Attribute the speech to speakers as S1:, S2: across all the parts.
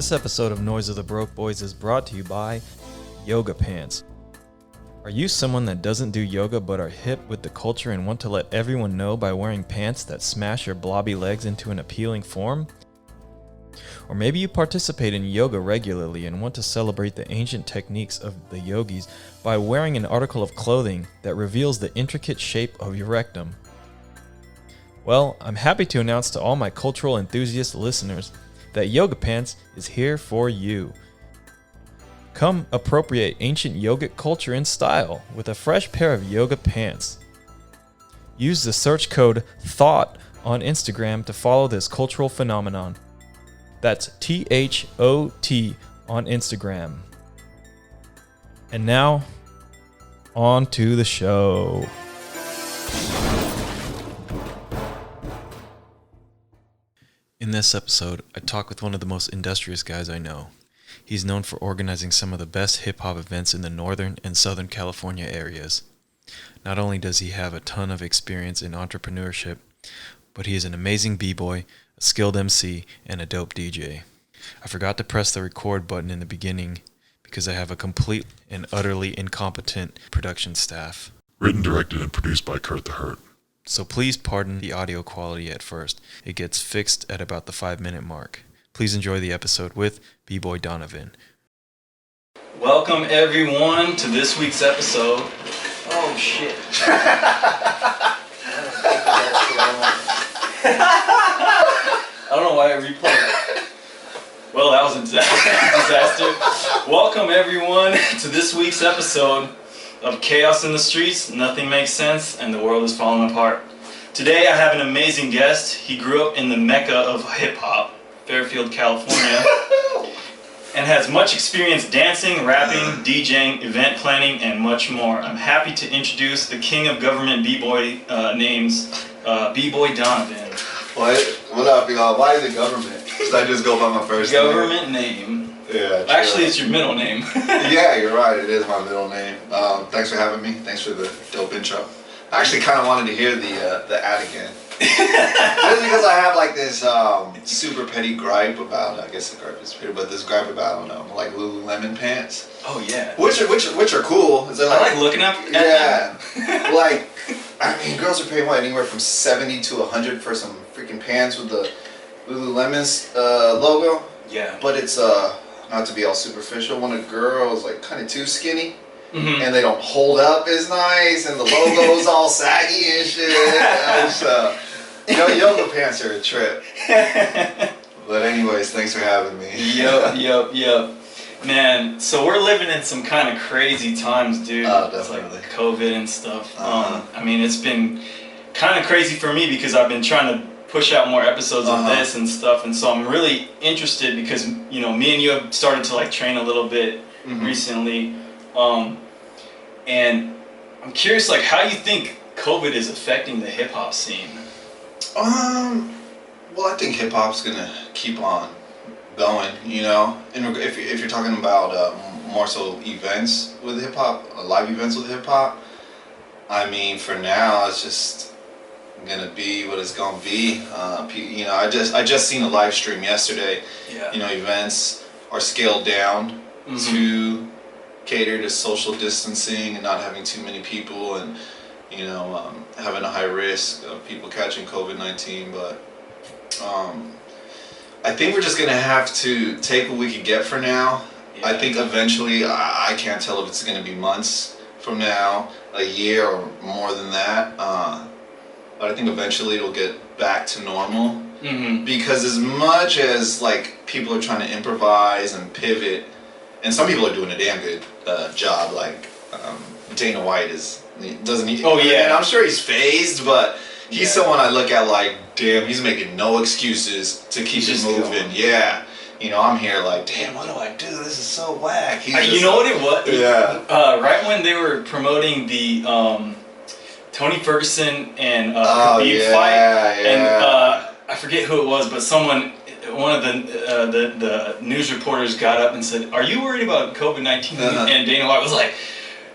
S1: This episode of Noise of the Broke Boys is brought to you by Yoga Pants. Are you someone that doesn't do yoga but are hip with the culture and want to let everyone know by wearing pants that smash your blobby legs into an appealing form? Or maybe you participate in yoga regularly and want to celebrate the ancient techniques of the yogis by wearing an article of clothing that reveals the intricate shape of your rectum. Well, I'm happy to announce to all my cultural enthusiast listeners that Yoga Pants is here for you. Come appropriate ancient yogic culture in style with a fresh pair of yoga pants. Use the search code THOUGHT on Instagram to follow this cultural phenomenon. That's THOT on Instagram. And now, on to the show. In this episode, I talk with one of the most industrious guys I know. He's known for organizing some of the best hip-hop events in the Northern and Southern California areas. Not only does he have a ton of experience in entrepreneurship, but he is an amazing b-boy, a skilled MC, and a dope DJ. I forgot to press the record button in the beginning because I have a complete and utterly incompetent production staff.
S2: Written, directed, and produced by Kurt the Hurt.
S1: So please pardon the audio quality at first. It gets fixed at about the 5-minute mark. Please enjoy the episode with BBoy Donovan. Welcome everyone to this week's episode. Oh shit. I don't know why I replayed it. Well, that was a disaster. Welcome everyone to this week's episode of Chaos in the Streets, Nothing Makes Sense, and the World is Falling Apart. Today I have an amazing guest. He grew up in the mecca of hip-hop, Fairfield, California, and has much experience dancing, rapping, DJing, event planning, and much more. I'm happy to introduce the king of government b-boy names, BBoy Donovan.
S3: What up, y'all? Why is it government? Should I just go by my first
S1: government name?
S3: Yeah.
S1: Actually, it's your middle name.
S3: Yeah, you're right. It is my middle name. Thanks for having me. Thanks for the dope intro. I actually kind of wanted to hear the ad again. Just because I have like this super petty gripe about, I guess the gripe is petty, but this gripe about, I don't know, like Lululemon pants.
S1: Oh yeah.
S3: Which are cool. Is that
S1: I like looking up at
S3: them. Like, I mean, girls are paying what, anywhere from $70 to $100 for some freaking pants with the Lululemon's logo.
S1: Yeah.
S3: But it's not to be all superficial, when a girl is like kind of too skinny, and they don't hold up as nice, and the logo's all saggy and shit. Yoga pants are a trip. But anyways, thanks for having me.
S1: Yep. Man, so we're living in some kind of crazy times, dude.
S3: Oh, definitely.
S1: It's like COVID and stuff. I mean, it's been kind of crazy for me because I've been trying to push out more episodes of this and stuff, and so I'm really interested because, you know, me and you have started to like train a little bit recently, and I'm curious, like, how you think COVID is affecting the hip-hop scene?
S3: Well, I think hip-hop's gonna keep on going, you know, if you're talking about more so events with hip-hop, live events with hip-hop, I mean, for now, it's just gonna be what it's gonna be. You know, I just seen a live stream yesterday.
S1: Yeah.
S3: You know, events are scaled down to cater to social distancing and not having too many people, and you know, having a high risk of people catching COVID-19. But I think we're just gonna have to take what we can get for now. Yeah. I think eventually, I can't tell if it's gonna be months from now, a year, or more than that. But I think eventually it'll get back to normal, because as much as like people are trying to improvise and pivot, and some people are doing a damn good job, like Dana White doesn't he?
S1: Oh yeah,
S3: and I'm sure he's phased, but he's someone I look at like, damn, he's making no excuses to keep it moving. Going. Yeah. You know, I'm here like, damn, what do I do? This is so whack.
S1: You know what it was?
S3: Yeah.
S1: Right when they were promoting the Tony Ferguson and Khabib fight, and I forget who it was, but one of the news reporters got up and said, "Are you worried about COVID-19?" And Dana White was like,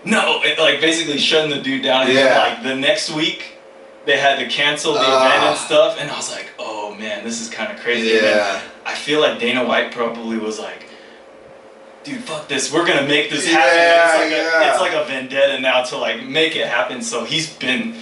S1: "No," like basically shutting the dude down. And like the next week, they had to cancel the event and stuff, and I was like, "Oh man, this is kind of crazy."
S3: Yeah.
S1: And I feel like Dana White probably was like, dude, fuck this, we're gonna make this happen. It's like a vendetta now to like make it happen. So he's been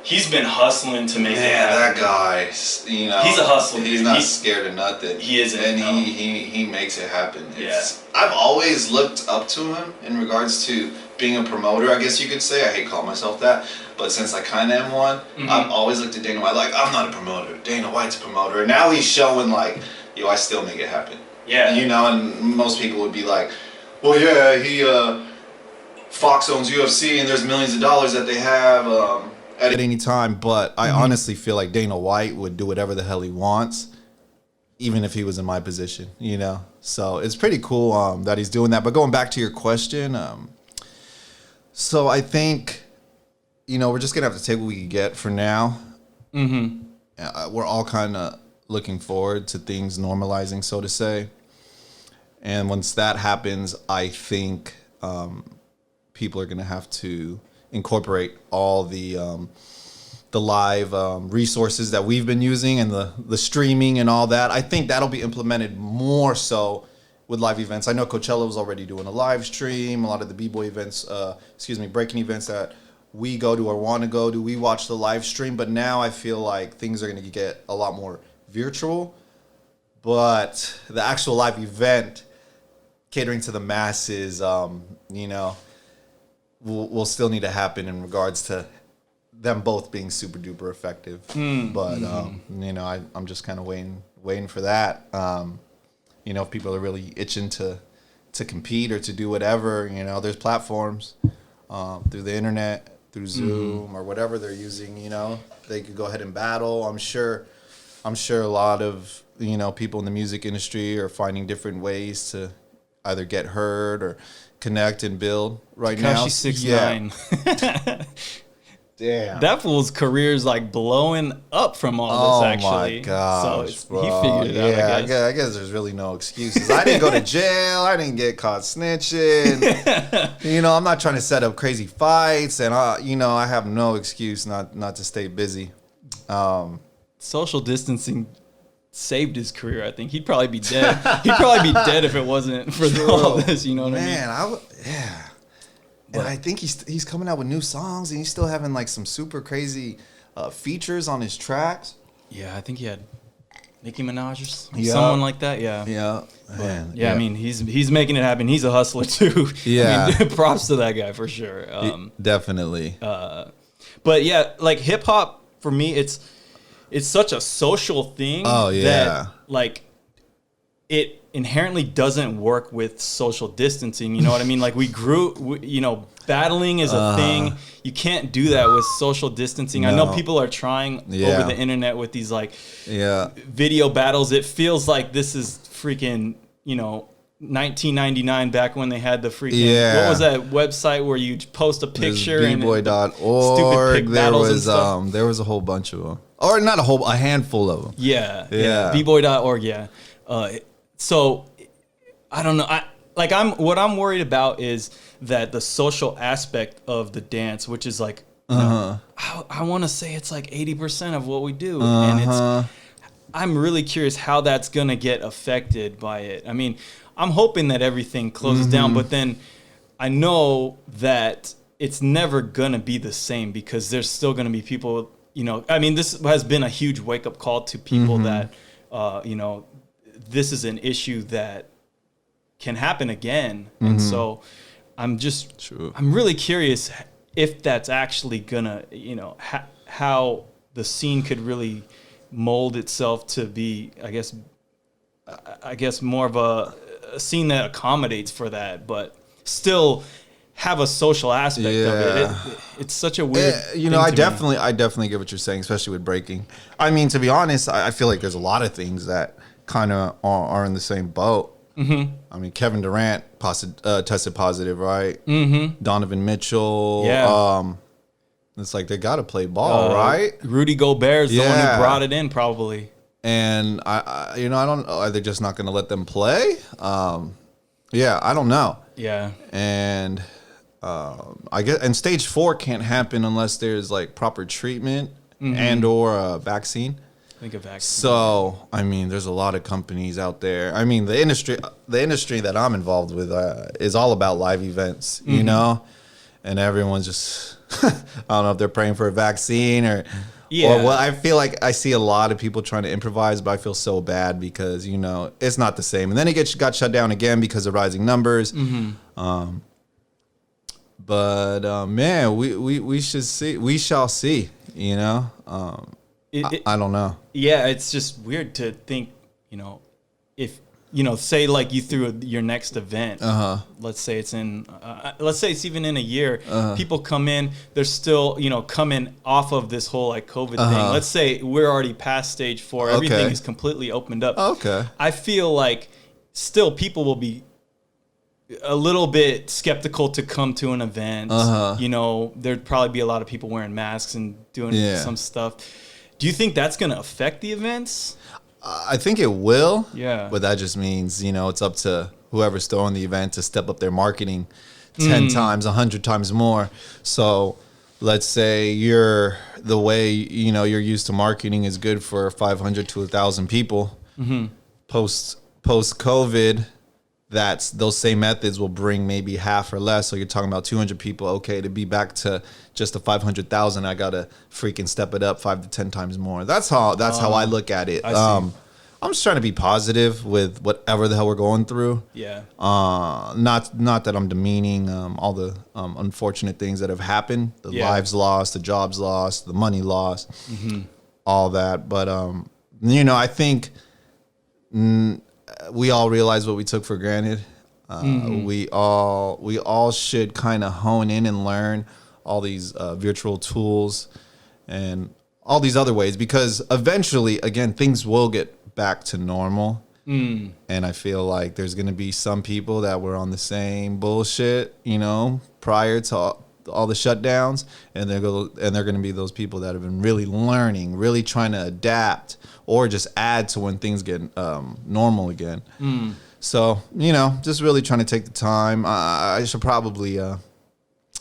S1: hustling to make it happen.
S3: That guy, you know,
S1: he's a hustler.
S3: He's not scared of nothing.
S1: He isn't,
S3: and he makes it happen.
S1: Yeah.
S3: I've always looked up to him in regards to being a promoter, I guess you could say. I hate calling myself that, but since I kind of am one, I've always looked at Dana White like, I'm not a promoter. Dana White's a promoter, and now he's showing like, yo, I still make it happen.
S1: Yeah.
S3: You know, and most people would be like, well, yeah, Fox owns UFC, and there's millions of dollars that they have at any time. But I honestly feel like Dana White would do whatever the hell he wants, even if he was in my position, you know? So it's pretty cool that he's doing that. But going back to your question, so I think, you know, we're just going to have to take what we can get for now. We're all kind of looking forward to things normalizing, so to say. And once that happens, I think people are going to have to incorporate all the live resources that we've been using and the streaming and all that. I think that'll be implemented more so with live events. I know Coachella was already doing a live stream. A lot of the B-boy events, Breakin events that we go to or want to go to, we watch the live stream. But now I feel like things are going to get a lot more virtual. But the actual live event, catering to the masses, you know, will still need to happen in regards to them both being super duper effective. But you know, I'm just kind of waiting for that. You know, if people are really itching to compete or to do whatever, you know, there's platforms through the internet, through Zoom or whatever they're using. You know, they could go ahead and battle. I'm sure a lot of, you know, people in the music industry are finding different ways to either get heard or connect and build right now.
S1: Tekashi 6ix9ine.
S3: Damn.
S1: That fool's career is like blowing up from all this, actually.
S3: Oh my gosh,
S1: so
S3: bro.
S1: He figured it out,
S3: I guess there's really no excuses. I didn't go to jail. I didn't get caught snitching. You know, I'm not trying to set up crazy fights, and you know, I have no excuse not to stay busy.
S1: Social distancing saved his career. I think he'd probably be dead. He'd probably be dead if it wasn't for all this. You know what I mean?
S3: Yeah. And I think he's coming out with new songs, and he's still having like some super crazy features on his tracks.
S1: Yeah, I think he had Nicki Minaj or someone like that. Yeah.
S3: Yeah. Man,
S1: yeah. I mean, he's making it happen. He's a hustler too.
S3: Yeah.
S1: I mean, props to that guy for sure.
S3: Definitely.
S1: But yeah, like hip hop for me, it's such a social thing.
S3: Oh yeah.
S1: That like it inherently doesn't work with social distancing. You know what I mean? Like you know, battling is a thing. You can't do that with social distancing. No. I know people are trying over the internet with these like video battles. It feels like this is freaking, you know, 1999 back when they had the freaking what was that website where you post a picture and
S3: BBoy.org.
S1: Stupid battles and stuff.
S3: There was a whole bunch of them, or not a handful of them.
S1: Yeah. BBoy.org. Yeah. So I don't know. What I'm worried about is that the social aspect of the dance, which is like, you know, I want to say it's like 80% of what we do, and I'm really curious how that's gonna get affected by it. I mean, I'm hoping that everything closes down, but then I know that it's never gonna be the same because there's still gonna be people. You know, I mean, this has been a huge wake up call to people that, you know, this is an issue that can happen again. And so I'm really curious if that's actually gonna, you know, how the scene could really mold itself to be, I guess more of a scene that accommodates for that, but still have a social aspect of it. It's such a weird
S3: you know, I definitely get what you're saying, especially with breaking. I mean, to be honest, I feel like there's a lot of things that kind of are in the same boat. I mean, Kevin Durant tested positive, right? Donovan Mitchell. It's like they got to play ball, right?
S1: Rudy Gobert's the one who brought it in, probably.
S3: And I you know, I don't know. Are they just not going to let them play? I don't know.
S1: Yeah.
S3: And I guess, and stage 4 can't happen unless there's like proper treatment and or a vaccine.
S1: think a vaccine.
S4: So, I mean, there's a lot of companies out there. I mean, the industry that I'm involved with is all about live events, you know? And everyone's just, I don't know if they're praying for a vaccine or well, I feel like I see a lot of people trying to improvise, but I feel so bad because, you know, it's not the same. And then it got shut down again because of rising numbers. But man, we should see. We shall see. You know, I don't know.
S1: Yeah, it's just weird to think. You know, if you know, say like you threw your next event. Let's say it's in. Let's say it's even in a year. People come in. They're still coming off of this whole like COVID thing. Let's say we're already past stage 4. Everything is completely opened up.
S4: Okay.
S1: I feel like still people will be a little bit skeptical to come to an event. You know, there'd probably be a lot of people wearing masks and doing some stuff. Do you think that's going to affect the events?
S4: I think it will.
S1: Yeah.
S4: But that just means, it's up to whoever's throwing the event to step up their marketing 10 times, 100 times more. So let's say the way, you're used to marketing is good for 500 to 1,000 people. Post COVID, those same methods will bring maybe half or less. So you're talking about 200 people. Okay, to be back to just the 500,000, I gotta freaking step it up 5 to 10 times more. That's how I look at it. I'm just trying to be positive with whatever the hell we're going through.
S1: Yeah.
S4: Not that I'm demeaning all the unfortunate things that have happened, the lives lost, the jobs lost, the money lost, all that. But I think we all realize what we took for granted. We all should kind of hone in and learn all these virtual tools and all these other ways, because eventually, again, things will get back to normal. And I feel like there's going to be some people that were on the same bullshit, prior to all the shutdowns, and they're going to be those people that have been really learning, really trying to adapt, or just add to when things get normal again. So, just really trying to take the time. I should probably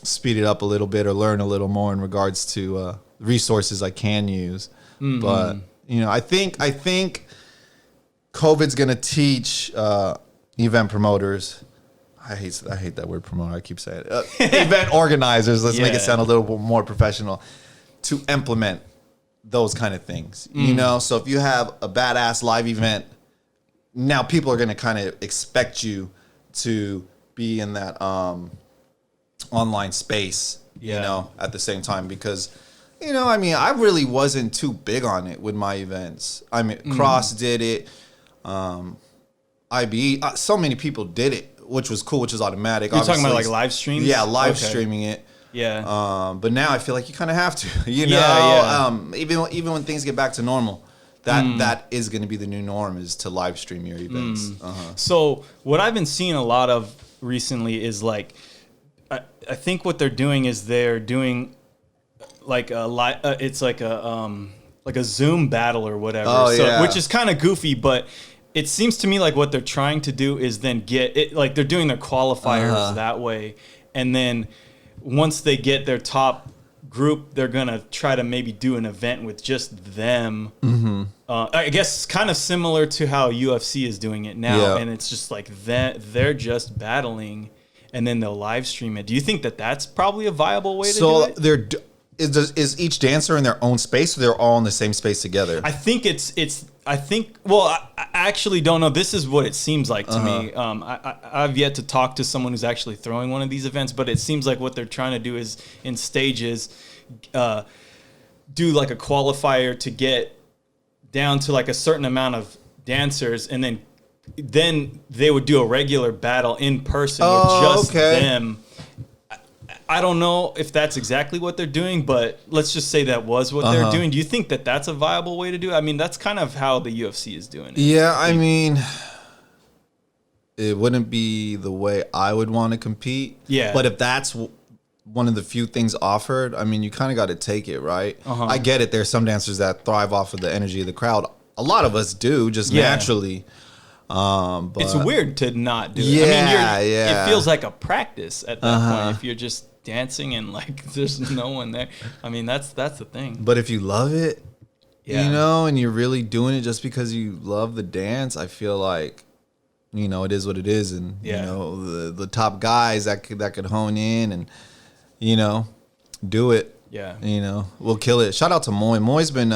S4: speed it up a little bit or learn a little more in regards to resources I can use. But, I think COVID's going to teach event promoters. I hate that word promoter. I keep saying it. Event organizers. Let's make it sound a little bit more professional, to implement those kind of things. So if you have a badass live event, now people are going to kind of expect you to be in that online space, at the same time, because I really wasn't too big on it with my events. I mean, Cross did it. IBE, so many people did it, which was cool, which is automatic.
S1: You're talking about like live streams?
S4: Yeah, live streaming it.
S1: Yeah.
S4: But now I feel like you kind of have to, even when things get back to normal, that is going to be the new norm, is to live stream your events.
S1: So what I've been seeing a lot of recently is like, I think what they're doing is they're doing like it's like a Zoom battle or whatever. Which is kind of goofy, but it seems to me like what they're trying to do is then get it, like they're doing their qualifiers that way. And then once they get their top group, they're going to try to maybe do an event with just them. I guess kind of similar to how UFC is doing it now. Yeah. And it's just like they're just battling and then they'll live stream it. Do you think that that's probably a viable way to do it?
S4: So is each dancer in their own space, or they're all in the same space together?
S1: I think I actually don't know. This is what it seems like to me. I've yet to talk to someone who's actually throwing one of these events, but it seems like what they're trying to do is in stages do like a qualifier to get down to like a certain amount of dancers, and then they would do a regular battle in person with just them. I don't know if that's exactly what they're doing, but let's just say that was what they're doing. Do you think that that's a viable way to do it? I mean, that's kind of how the UFC is doing it.
S4: Yeah, I mean, it wouldn't be the way I would want to compete.
S1: Yeah.
S4: But if that's one of the few things offered, I mean, you kind of got to take it, right? I get it. There's some dancers that thrive off of the energy of the crowd. A lot of us do, just naturally. But
S1: it's weird to not do it. I mean, it feels like a practice at that point if you're just dancing and like there's no one there. I mean, that's the thing.
S4: But if you love it, you know, and you're really doing it just because you love the dance, I feel like, you know, it is what it is. And, you know, the top guys that could hone in and, you know, do it.
S1: Yeah.
S4: You know, we'll kill it. Shout out to Moy. Moy's been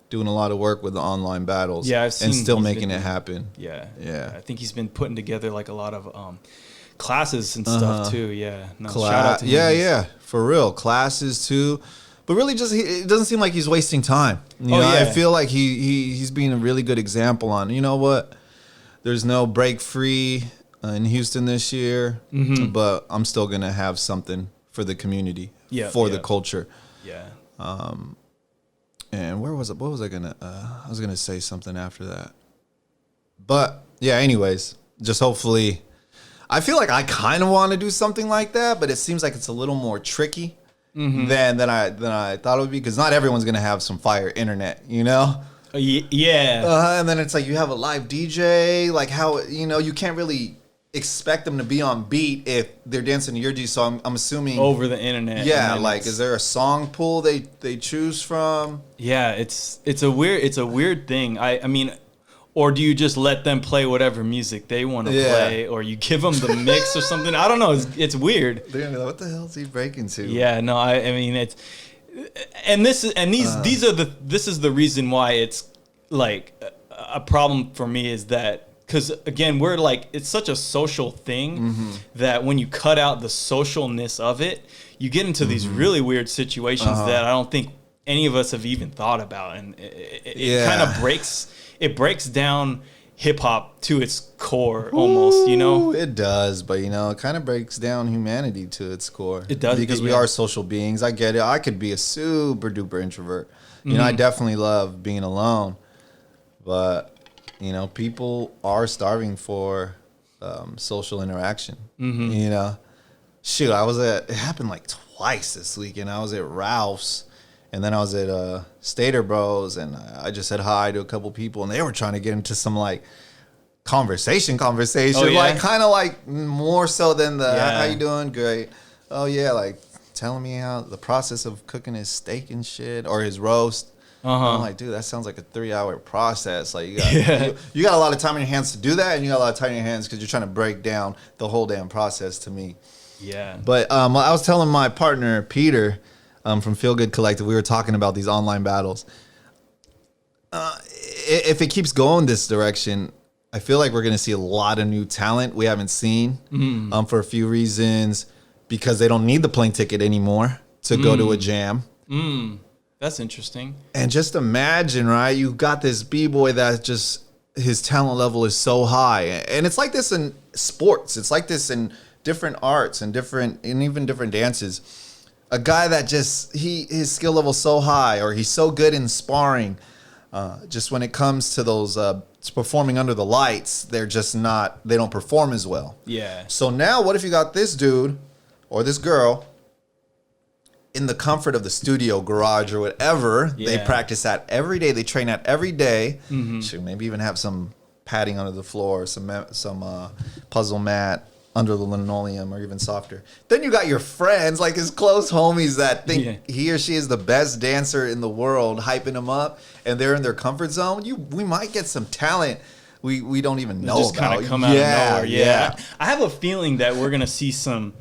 S4: doing a lot of work with the online battles.
S1: Yeah, I've seen.
S4: And still making it happen.
S1: Yeah.
S4: Yeah.
S1: I think he's been putting together like a lot of classes and stuff too. Yeah. No, shout out to him.
S4: Yeah. For real. Classes too. But really, it doesn't seem like he's wasting time. You know, I feel like he's being a really good example on, you know what? There's no break free in Houston this year, but I'm still going to have something for the community, for the culture.
S1: Yeah.
S4: And where was it? What was I going to, I was going to say something after that. But yeah, anyways, just hopefully, I feel like I kind of want to do something like that, but it seems like it's a little more tricky. Than I thought it would be, because not everyone's gonna have some fire internet, you know.
S1: Yeah.
S4: And then it's like you have a live DJ, like how, you know, you can't really expect them to be on beat if they're dancing to your G. So I'm assuming
S1: over the internet.
S4: Yeah, like is there a song pool they choose from?
S1: Yeah, it's a weird thing. I mean. Or do you just let them play whatever music they want to play, or you give them the mix or something? I don't know. It's weird.
S4: They're gonna be like, "What the hell is he breaking to?"
S1: Yeah, no. I mean, it's these are this is the reason why it's like a problem for me, is that because again we're like, it's such a social thing that when you cut out the socialness of it, you get into these really weird situations that I don't think any of us have even thought about, and it kind of breaks. It breaks down hip hop to its core, almost, you know?
S4: It does, but, you know, it kind of breaks down humanity to its core.
S1: It does.
S4: Because we are social beings. I get it. I could be a super duper introvert. You know, I definitely love being alone. But, you know, people are starving for social interaction. You know? Shoot, it happened like twice this weekend. I was at Ralph's. And then I was at Stater Bros, and I just said hi to a couple people, and they were trying to get into some like conversation, like kind of like more so than the how you doing? Great. Oh yeah, like telling me how the process of cooking his steak and shit, or his roast. I'm like, dude, that sounds like a 3-hour process. Like you got a lot of time in your hands to do that, and you got a lot of time in your hands because you're trying to break down the whole damn process to me.
S1: Yeah.
S4: But I was telling my partner Peter. From Feel Good Collective, we were talking about these online battles. If it keeps going this direction, I feel like we're going to see a lot of new talent we haven't seen for a few reasons, because they don't need the plane ticket anymore to go to a jam.
S1: That's interesting.
S4: And just imagine, right? You got this B-boy that just, his talent level is so high. And it's like this in sports. It's like this in different arts and even different dances. A guy that just, his skill level is so high, or he's so good in sparring. Just when it comes to those performing under the lights, they don't perform as well.
S1: Yeah.
S4: So now what if you got this dude or this girl in the comfort of the studio, garage, or whatever they practice at every day, they train at every day. Should maybe even have some padding under the floor, some puzzle mat under the linoleum, or even softer. Then you got your friends, like his close homies that think he or she is the best dancer in the world, hyping him up, and they're in their comfort zone. We might get some talent we don't even know
S1: just
S4: about.
S1: Kind of come out of nowhere. Yeah. I have a feeling that we're gonna see some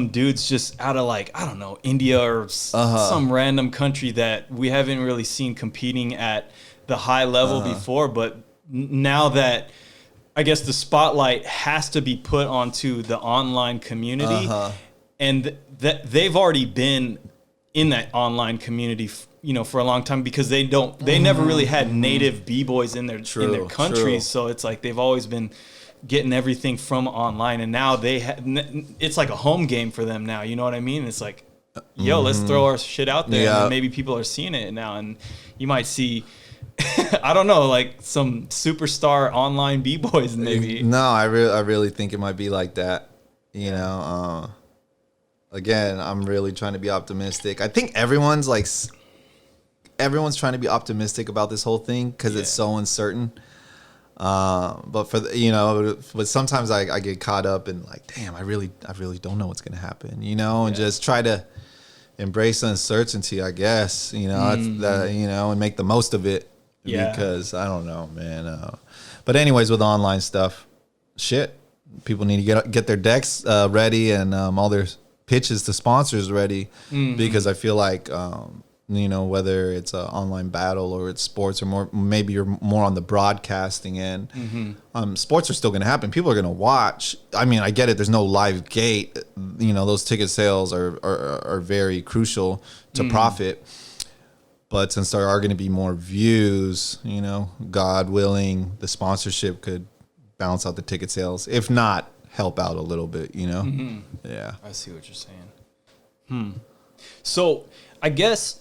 S1: dudes just out of, like, I don't know, India or some random country that we haven't really seen competing at the high level before, but now that I guess the spotlight has to be put onto the online community, and that they've already been in that online community, for a long time, because they never really had native b-boys in their countries. So it's like they've always been getting everything from online, and now it's like a home game for them now. You know what I mean? It's like, yo, let's throw our shit out there, and maybe people are seeing it now, and you might see. I don't know, like some superstar online b-boys maybe.
S4: No, I really think it might be like that. Again, I'm really trying to be optimistic. I think everyone's trying to be optimistic about this whole thing because it's so uncertain. But but sometimes I get caught up in like, damn, I really don't know what's gonna happen. And just try to embrace uncertainty, I guess. That's that, and make the most of it.
S1: Yeah.
S4: Because I don't know, man. But anyways, with online stuff, shit, people need to get their decks ready and all their pitches to sponsors ready, because I feel like whether it's an online battle or it's sports, or maybe you're more on the broadcasting end. Sports are still going to happen. People are going to watch. I mean, I get it. There's no live gate. Those ticket sales are very crucial to profit. But since there are going to be more views, God willing, the sponsorship could balance out the ticket sales. If not, help out a little bit, Yeah.
S1: I see what you're saying. So I guess,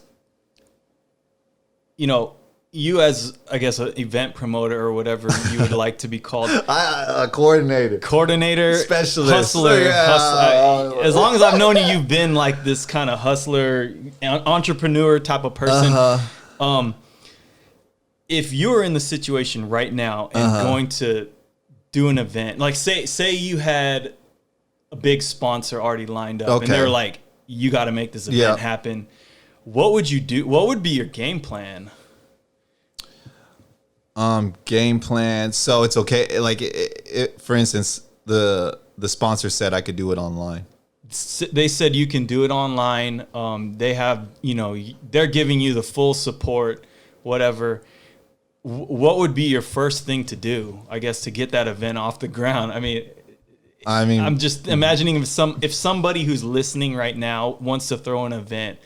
S1: you as, I guess, an event promoter or whatever you would like to be called.
S4: A coordinator. Specialist.
S1: Hustler.
S4: Yeah.
S1: As long as I've known you, you've been like this kind of hustler, entrepreneur type of person. If you were in the situation right now and going to do an event, like say you had a big sponsor already lined up, and they were like, you got to make this event happen. What would you do? What would be your game plan?
S4: Game plan. So it's okay. Like, for instance, the sponsor said I could do it online.
S1: They said you can do it online. They have, they're giving you the full support, whatever. What would be your first thing to do, I guess, to get that event off the ground? I mean, I'm just imagining if somebody who's listening right now wants to throw an event,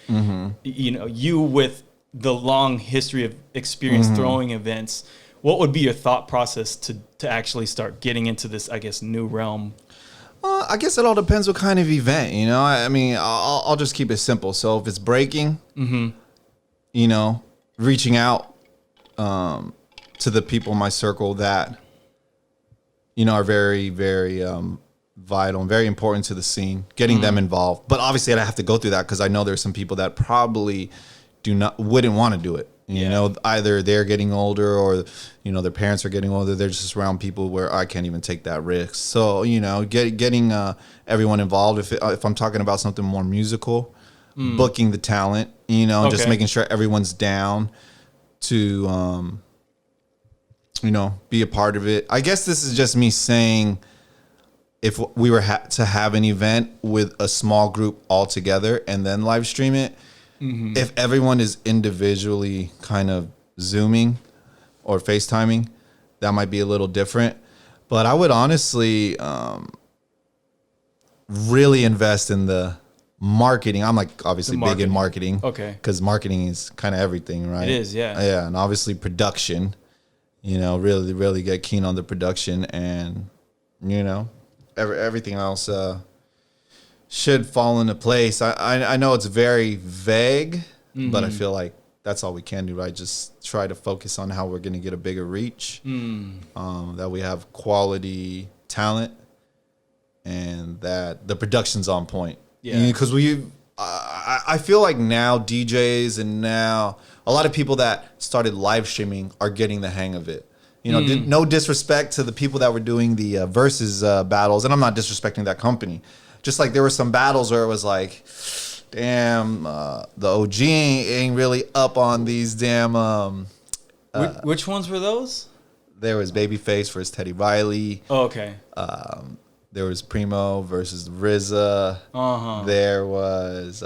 S1: you with the long history of experience throwing events, what would be your thought process to actually start getting into this, I guess, new realm?
S4: I guess it all depends what kind of event, I mean, I'll just keep it simple. So if it's breaking, reaching out to the people in my circle that, are very, very vital and very important to the scene, getting them involved. But obviously I have to go through that because I know there's some people that probably wouldn't want to do it. Either they're getting older or, their parents are getting older. They're just around people where I can't even take that risk. So, getting everyone involved. If I'm talking about something more musical, booking the talent, just making sure everyone's down to, be a part of it. I guess this is just me saying, if we were to have an event with a small group all together and then live stream it, if everyone is individually kind of Zooming or FaceTiming, that might be a little different. But I would honestly really invest in the marketing. I'm like obviously big in marketing. Okay. Because marketing is kind of everything, right?
S1: It is, yeah.
S4: Yeah, and obviously production, really, really get keen on the production and, everything else should fall into place. I know it's very vague, but I feel like that's all we can do, right? Just try to focus on how we're going to get a bigger reach, that we have quality talent, and that the production's on point. Yeah. Because I feel like now DJs and now a lot of people that started live streaming are getting the hang of it. No disrespect to the people that were doing the versus battles, and I'm not disrespecting that company. Just like there were some battles where it was like, damn, the OG ain't really up on these damn.
S1: Which ones were those?
S4: There was Babyface versus Teddy Riley.
S1: Oh, okay.
S4: There was Primo versus RZA. There was,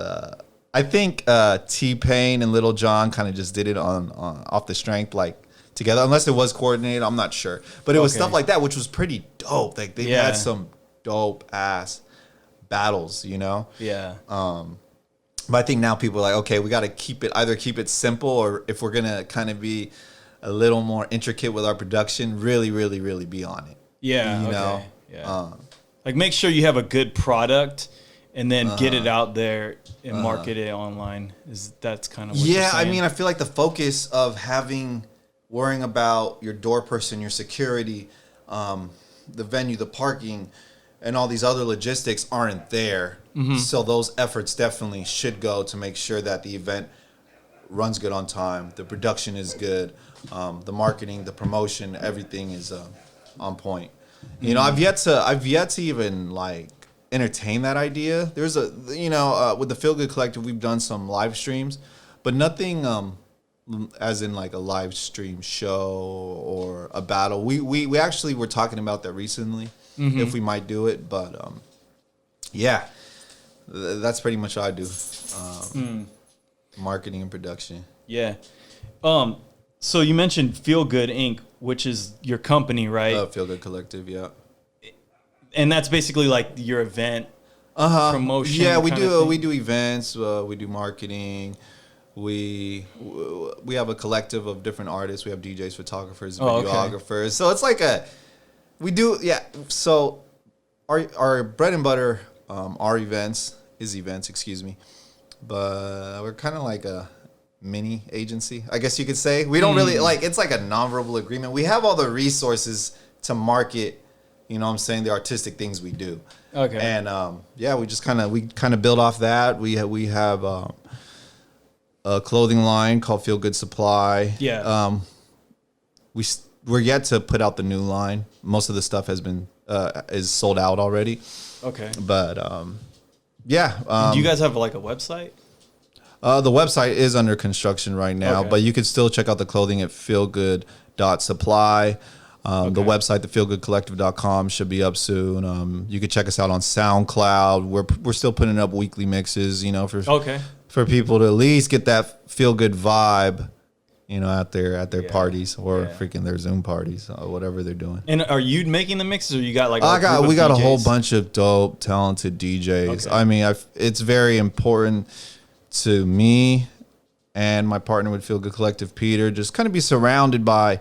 S4: I think T-Pain and Lil Jon kind of just did it on off the strength, like together, unless it was coordinated. I'm not sure, but it was stuff like that, which was pretty dope. Like they had some dope ass battles,
S1: Yeah.
S4: But I think now people are like, okay, we got to either keep it simple, or if we're gonna kind of be a little more intricate with our production, really, really, really be on it.
S1: Yeah. Yeah. Like make sure you have a good product, and then get it out there and market it online. That's kind of what you're saying?
S4: I mean, I feel like the focus of worrying about your door person, your security, the venue, the parking, and all these other logistics aren't there. So those efforts definitely should go to make sure that the event runs good on time, the production is good, the marketing, the promotion, everything is on point. I've yet to even like entertain that idea. There's with the Feel Good Collective, we've done some live streams, but nothing as in like a live stream show or a battle. We actually were talking about that recently, if we might do it, but yeah, that's pretty much what I do. Marketing and production.
S1: Yeah. So you mentioned Feel Good Inc., which is your company, right?
S4: Feel Good Collective, yeah.
S1: And that's basically like your event promotion.
S4: Yeah, we do events. We do marketing. We have a collective of different artists. We have DJs, photographers, videographers. So it's like So our bread and butter, our events, excuse me. But we're kind of like a mini agency, I guess you could say. We don't really it's like a non-verbal agreement. We have all the resources to market, you know what I'm saying, the artistic things we do. Okay. And we just kind of build off that. We have a clothing line called Feel Good Supply. Yeah. We're yet to put out the new line. Most of the stuff has been is sold out already. Okay. But do you guys have like a website? The website is under construction right now, but you can still check out the clothing at feelgood.supply. The website, thefeelgoodcollective.com, should be up soon. You can check us out on SoundCloud. We're still putting up weekly mixes, for people to at least get that feel good vibe, at their parties or freaking their Zoom parties or whatever they're doing. And are you making the mixes, or you got like we got DJs? A whole bunch of dope, talented DJs. Okay. I mean, it's very important to me and my partner with Feel Good Collective, Peter, just kind of be surrounded by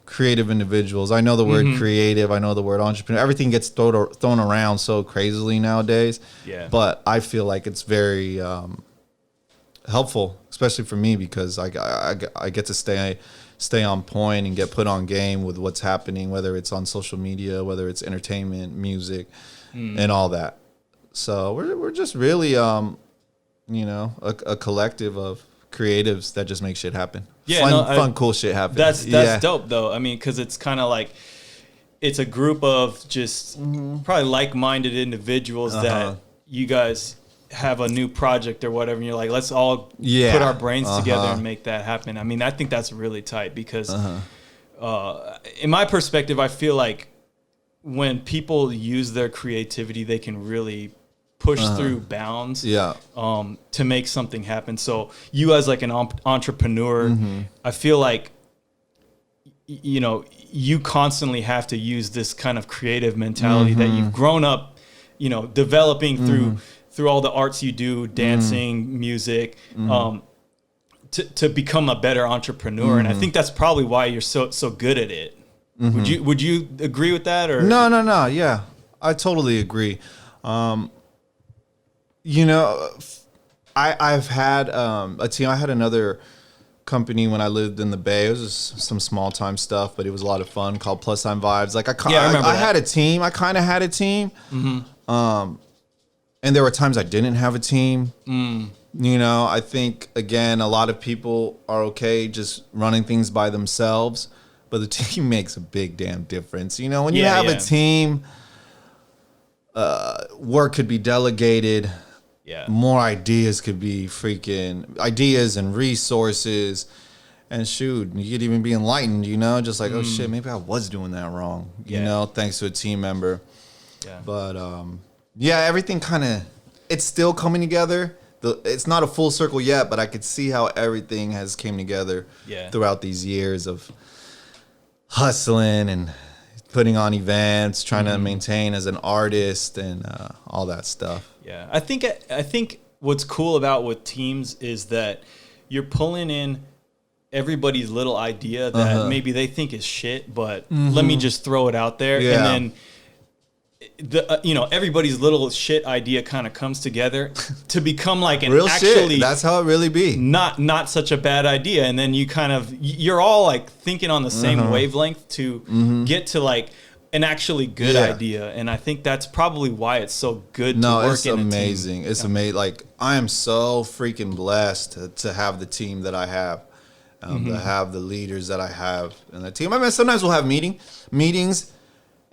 S4: creative individuals. I know the word creative. I know the word entrepreneur. Everything gets thrown around so crazily nowadays. Yeah. But I feel like it's very helpful, especially for me, because I get to stay on point and get put on game with what's happening, whether it's on social media, whether it's entertainment, music, and all that. So we're just really a collective of creatives that just make shit happen. Yeah, fun, cool shit happen. That's dope though. I mean, because it's kind of like it's a group of just probably like-minded individuals that you guys have a new project or whatever, and you're like, let's all put our brains together and make that happen. I mean, I think that's really tight because in my perspective, I feel like when people use their creativity, they can really push through bounds to make something happen. So you as like an entrepreneur, I feel like, you constantly have to use this kind of creative mentality that you've grown up, developing through all the arts you do, dancing, music, to become a better entrepreneur. And I think that's probably why you're so good at it. Would you agree with that? Or no. Yeah, I totally agree. I've had a team. I had another company when I lived in the Bay. It was just some small time stuff, but it was a lot of fun, called Plus Time Vibes. Like I had a team. I kind of had a team. And there were times I didn't have a team. I think, again, a lot of people are okay just running things by themselves, but the team makes a big damn difference. When you have a team, work could be delegated. Yeah. More ideas could be freaking ideas and resources. And shoot, you could even be enlightened, just like, oh shit, maybe I was doing that wrong, thanks to a team member. Yeah. But, everything it's still coming together. It's not a full circle yet, but I could see how everything has came together throughout these years of hustling and putting on events, trying to maintain as an artist and all that stuff. Yeah, I think what's cool about with teams is that you're pulling in everybody's little idea that maybe they think is shit, but let me just throw it out there, and then everybody's little shit idea kind of comes together to become like an real actually shit. That's how it really be. Not such a bad idea, and then you're all like thinking on the same wavelength to get to like an actually good idea, and I think that's probably why it's so good to work in a team. It's amazing. Like, I am so freaking blessed to have the team that I have, to have the leaders that I have in the team. I mean, sometimes we'll have meetings,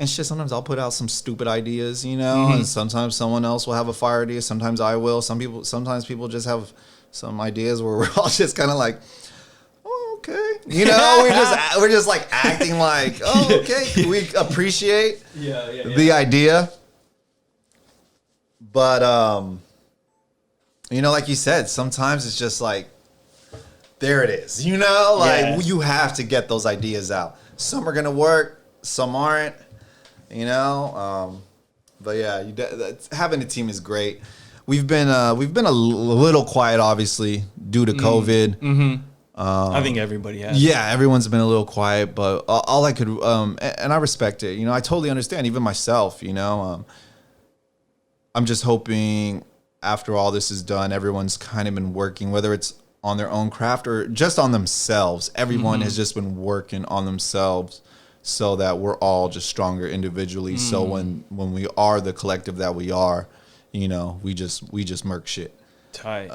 S4: and shit. Sometimes I'll put out some stupid ideas, you know, and sometimes someone else will have a fire idea. Sometimes I will. Sometimes people just have some ideas where we're all just kind of like, oh, okay, you know, we're just like acting like, oh, okay, we appreciate the idea, but you know, like you said, sometimes it's just like, there it is, you know, like you have to get those ideas out. Some are gonna work, some aren't, you know. But yeah, having a team is great. We've been a little quiet, obviously, due to COVID.
S1: I think everybody has.
S4: Yeah, everyone's been a little quiet, but all I could, and I respect it. You know, I totally understand. Even myself, you know, I'm just hoping after all this is done, everyone's kind of been working, whether it's on their own craft or just on themselves. Everyone has just been working on themselves so that we're all just stronger individually. So when we are the collective that we are, you know, we just murk shit.
S1: Tight.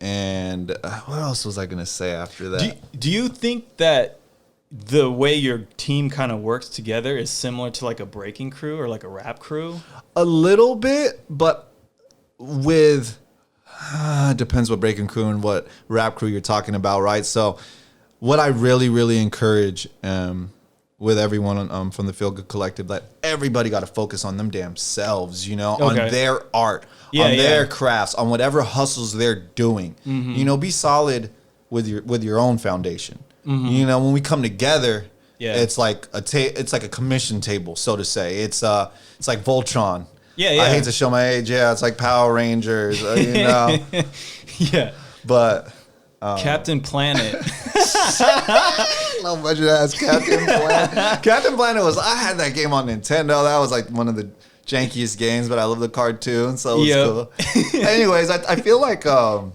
S4: And what else was I gonna say after that?
S1: Do you think that the way your team kind of works together is similar to like a breaking crew or like a rap crew?
S4: A little bit, but with depends what breaking crew and what rap crew you're talking about, right? So what I really, really encourage with everyone from the Feel Good Collective, that everybody got to focus on them damn selves, you know, on their art, on their crafts, on whatever hustles they're doing. You know, be solid with your own foundation. You know, when we come together, it's like it's like a commission table, so to say. It's like Voltron. I hate to show my age. Yeah, it's like Power Rangers. You know. But
S1: Captain Planet.
S4: No budget ass Captain Planet. Captain Planet I had that game on Nintendo. That was like one of the jankiest games, but I love the cartoon, so it was cool. Anyways, I feel like the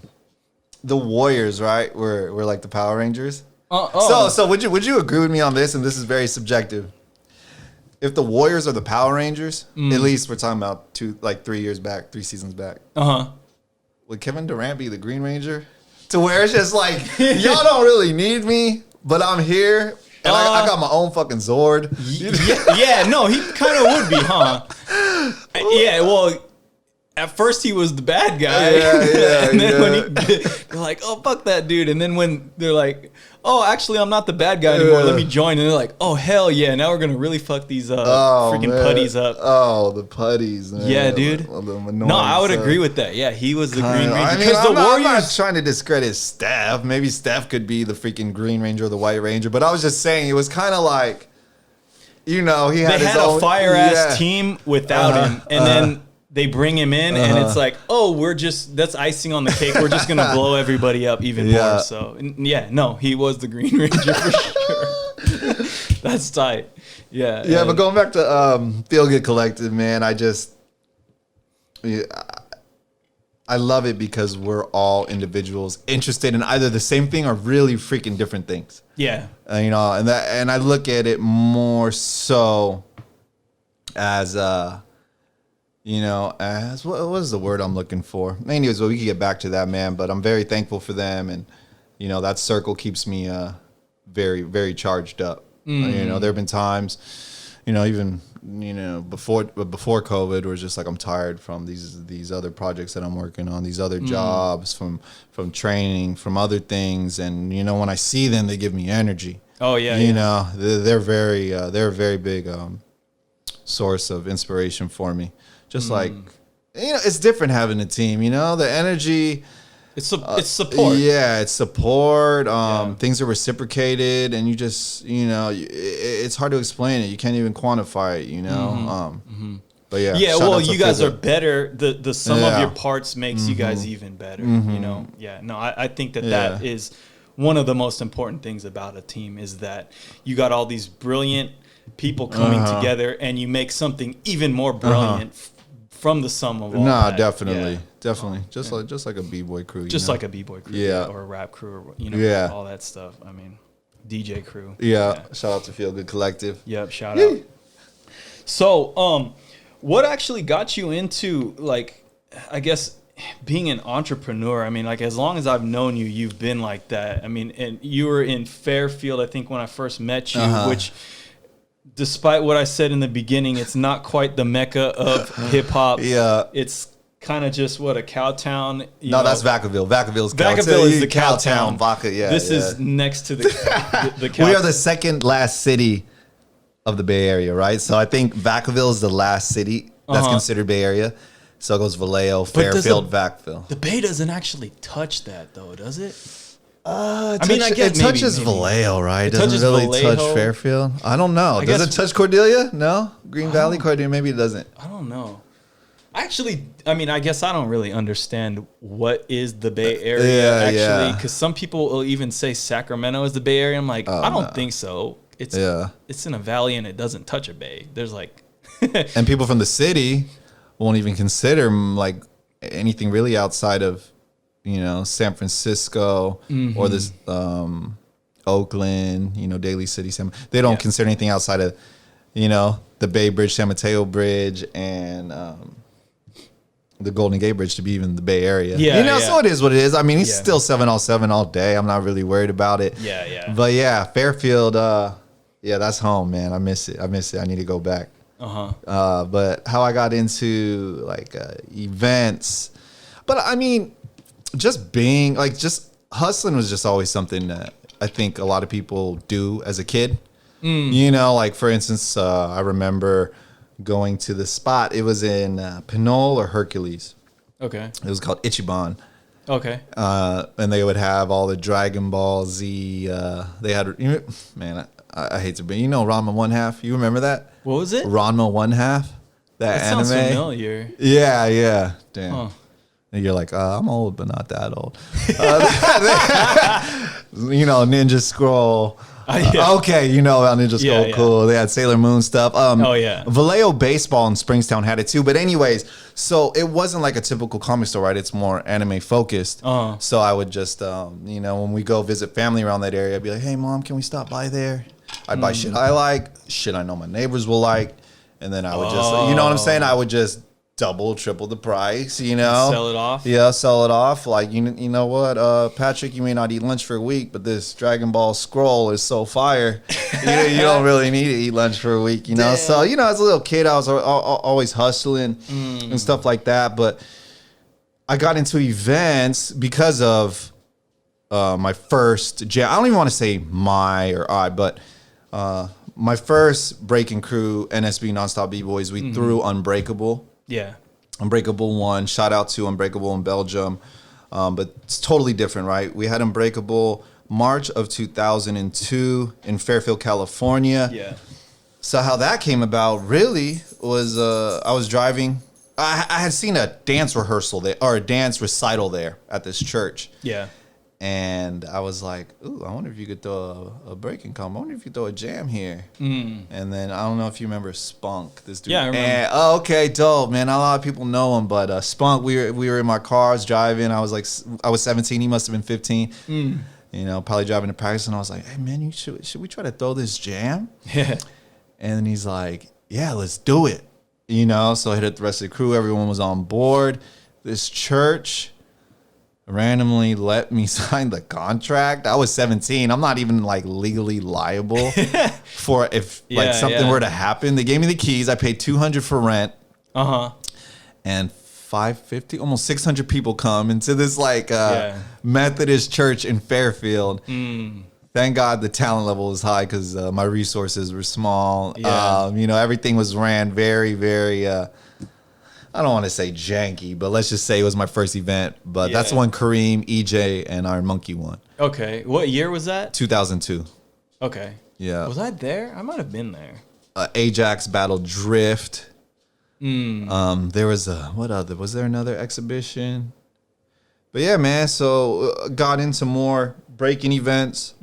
S4: Warriors, right? We're like the Power Rangers. So would you agree with me on this? And this is very subjective. If the Warriors are the Power Rangers, at least we're talking about 3 seasons back. Would Kevin Durant be the Green Ranger? To where it's just like, y'all don't really need me, but I'm here. And I got my own fucking Zord.
S1: No, he kind of would be, huh? Yeah, well, at first he was the bad guy. And then when they're like, oh, fuck that dude. And then when they're like, oh, actually, I'm not the bad guy anymore. Let me join. And they're like, oh, hell yeah. Now we're going to really fuck these freaking putties up.
S4: Oh, the putties, man.
S1: Yeah, dude. No, I would agree with that. Yeah, he was the Green Ranger.
S4: I mean, I'm not trying to discredit Steph. Maybe Steph could be the freaking Green Ranger or the White Ranger. But I was just saying, it was kind of like, you know, he had his own. They had a fire-ass
S1: team without him. And then they bring him in, and it's like, oh, that's icing on the cake. We're just going to blow everybody up even more. So, no, he was the Green Ranger for sure. That's tight. Yeah,
S4: but going back to Feel Good Collective, man, I love it because we're all individuals interested in either the same thing or really freaking different things.
S1: Yeah.
S4: You know, and I look at it more so as you know, as what is the word I'm looking for? Anyways, well, we can get back to that, man. But I'm very thankful for them, and you know, that circle keeps me very, very charged up. You know, there have been times, you know, even before COVID, where it's just like I'm tired from these other projects that I'm working on, these other jobs, from training, from other things, and you know, when I see them, they give me energy.
S1: Oh yeah,
S4: you know, they're a very big source of inspiration for me. Just like, you know, it's different having a team, you know, the energy.
S1: It's support.
S4: Yeah, it's support. Things are reciprocated, and you just, you know, it's hard to explain it. You can't even quantify it, you know. But yeah.
S1: Yeah, well, you guys are better. The sum of your parts makes you guys even better, you know. Yeah, no, I think that is one of the most important things about a team, is that you got all these brilliant people coming together, and you make something even more brilliant from the sum of all that.
S4: Definitely. Just like a B-boy crew.
S1: Just like a B-boy crew, or a rap crew, or, you know, all that stuff. I mean, DJ crew.
S4: Yeah. Shout out to Feel Good Collective.
S1: Yep, shout out. So, what actually got you into, like, I guess, being an entrepreneur? I mean, like, as long as I've known you, you've been like that. I mean, and you were in Fairfield, I think, when I first met you, which despite what I said in the beginning, it's not quite the mecca of hip hop.
S4: Yeah.
S1: It's kind of just a cow town.
S4: No, that's Vacaville. Vacaville
S1: is the cow town.
S4: Vaca, yeah.
S1: This is next to the cow.
S4: We are the second last city of the Bay Area, right? So I think Vacaville is the last city that's considered Bay Area. So it goes Vallejo, Fairfield, Vacaville.
S1: The Bay doesn't actually touch that, though, does it?
S4: It touches Vallejo, right? It doesn't really touch Fairfield. I don't know. Does it touch Cordelia? No? Green Valley, Cordelia? Maybe it doesn't.
S1: I don't know. Actually, I guess I don't really understand what is the Bay Area, because some people will even say Sacramento is the Bay Area. I'm like, I don't think so. It's in a valley and it doesn't touch a bay. There's
S4: and people from the city won't even consider like anything really outside of, San Francisco or this Oakland, Daly City. They don't consider anything outside of, the Bay Bridge, San Mateo Bridge, and the Golden Gate Bridge to be even the Bay Area. So it is what it is. It's still 707 all day. I'm not really worried about it. But Fairfield, that's home, man. I miss it. I need to go back. But how I got into events, but just being just hustling was just always something that I think a lot of people do as a kid. For instance, I remember going to the spot. It was in Pinole or Hercules. Okay. It was called Ichiban.
S1: Okay.
S4: And they would have all the Dragon Ball Z. They had, man, I hate to be, Ranma One Half. You remember that?
S1: What was it?
S4: Ranma One Half. That anime.
S1: Sounds familiar.
S4: Yeah. Damn. Huh. And you're like, I'm old, but not that old. Ninja Scroll. Okay, Ninja Scroll, cool. They had Sailor Moon stuff. Vallejo Baseball in Springstown had it too. But anyways, so it wasn't like a typical comic store, right? It's more anime focused. So I would just, when we go visit family around that area, I'd be like, hey, Mom, can we stop by there? I'd buy shit I like, shit I know my neighbors will like. And then I would just, you know what I'm saying? I would just double, triple the price,
S1: Sell it off?
S4: Yeah, sell it off. Like, you know what, Patrick, you may not eat lunch for a week, but this Dragon Ball scroll is so fire. You don't really need to eat lunch for a week, Damn. So, as a little kid, I was always hustling and stuff like that. But I got into events because of my first jam. I don't even want to say but my first Breakin crew, NSB Nonstop B-Boys, we threw Unbreakable.
S1: Yeah.
S4: Unbreakable 1. Shout out to Unbreakable in Belgium. But it's totally different, right? We had Unbreakable March of 2002 in Fairfield, California.
S1: Yeah.
S4: So how that came about really was I was driving. I had seen a dance rehearsal there, or a dance recital there at this church.
S1: Yeah.
S4: And I was like, ooh, I wonder if you could throw a breaking combo. I wonder if you throw a jam here. And then I don't know if you remember Spunk, this dude.
S1: Yeah, I remember.
S4: And, okay, dope, man. Not a lot of people know him, but Spunk, we were in my cars driving. I was 17. He must have been 15. Probably driving to practice. And I was like, hey, man, should we try to throw this jam?
S1: Yeah.
S4: And then he's like, yeah, let's do it. So I hit up the rest of the crew. Everyone was on board. This church randomly let me sign the contract. I was 17. I'm not even legally liable for if something were to happen. They gave me the keys. I paid $200 for rent. And 550, almost 600 people come into this Methodist church in Fairfield. Thank God the talent level was high because my resources were small. Everything was ran very, very I don't want to say janky, but let's just say it was my first event. But that's the one Kareem, EJ, and Iron Monkey won.
S1: Okay. What year was that?
S4: 2002.
S1: Okay.
S4: Yeah.
S1: Was I there? I might have been there.
S4: Ajax battled Drift. There was was there another exhibition? But yeah, man, so got into more breaking events.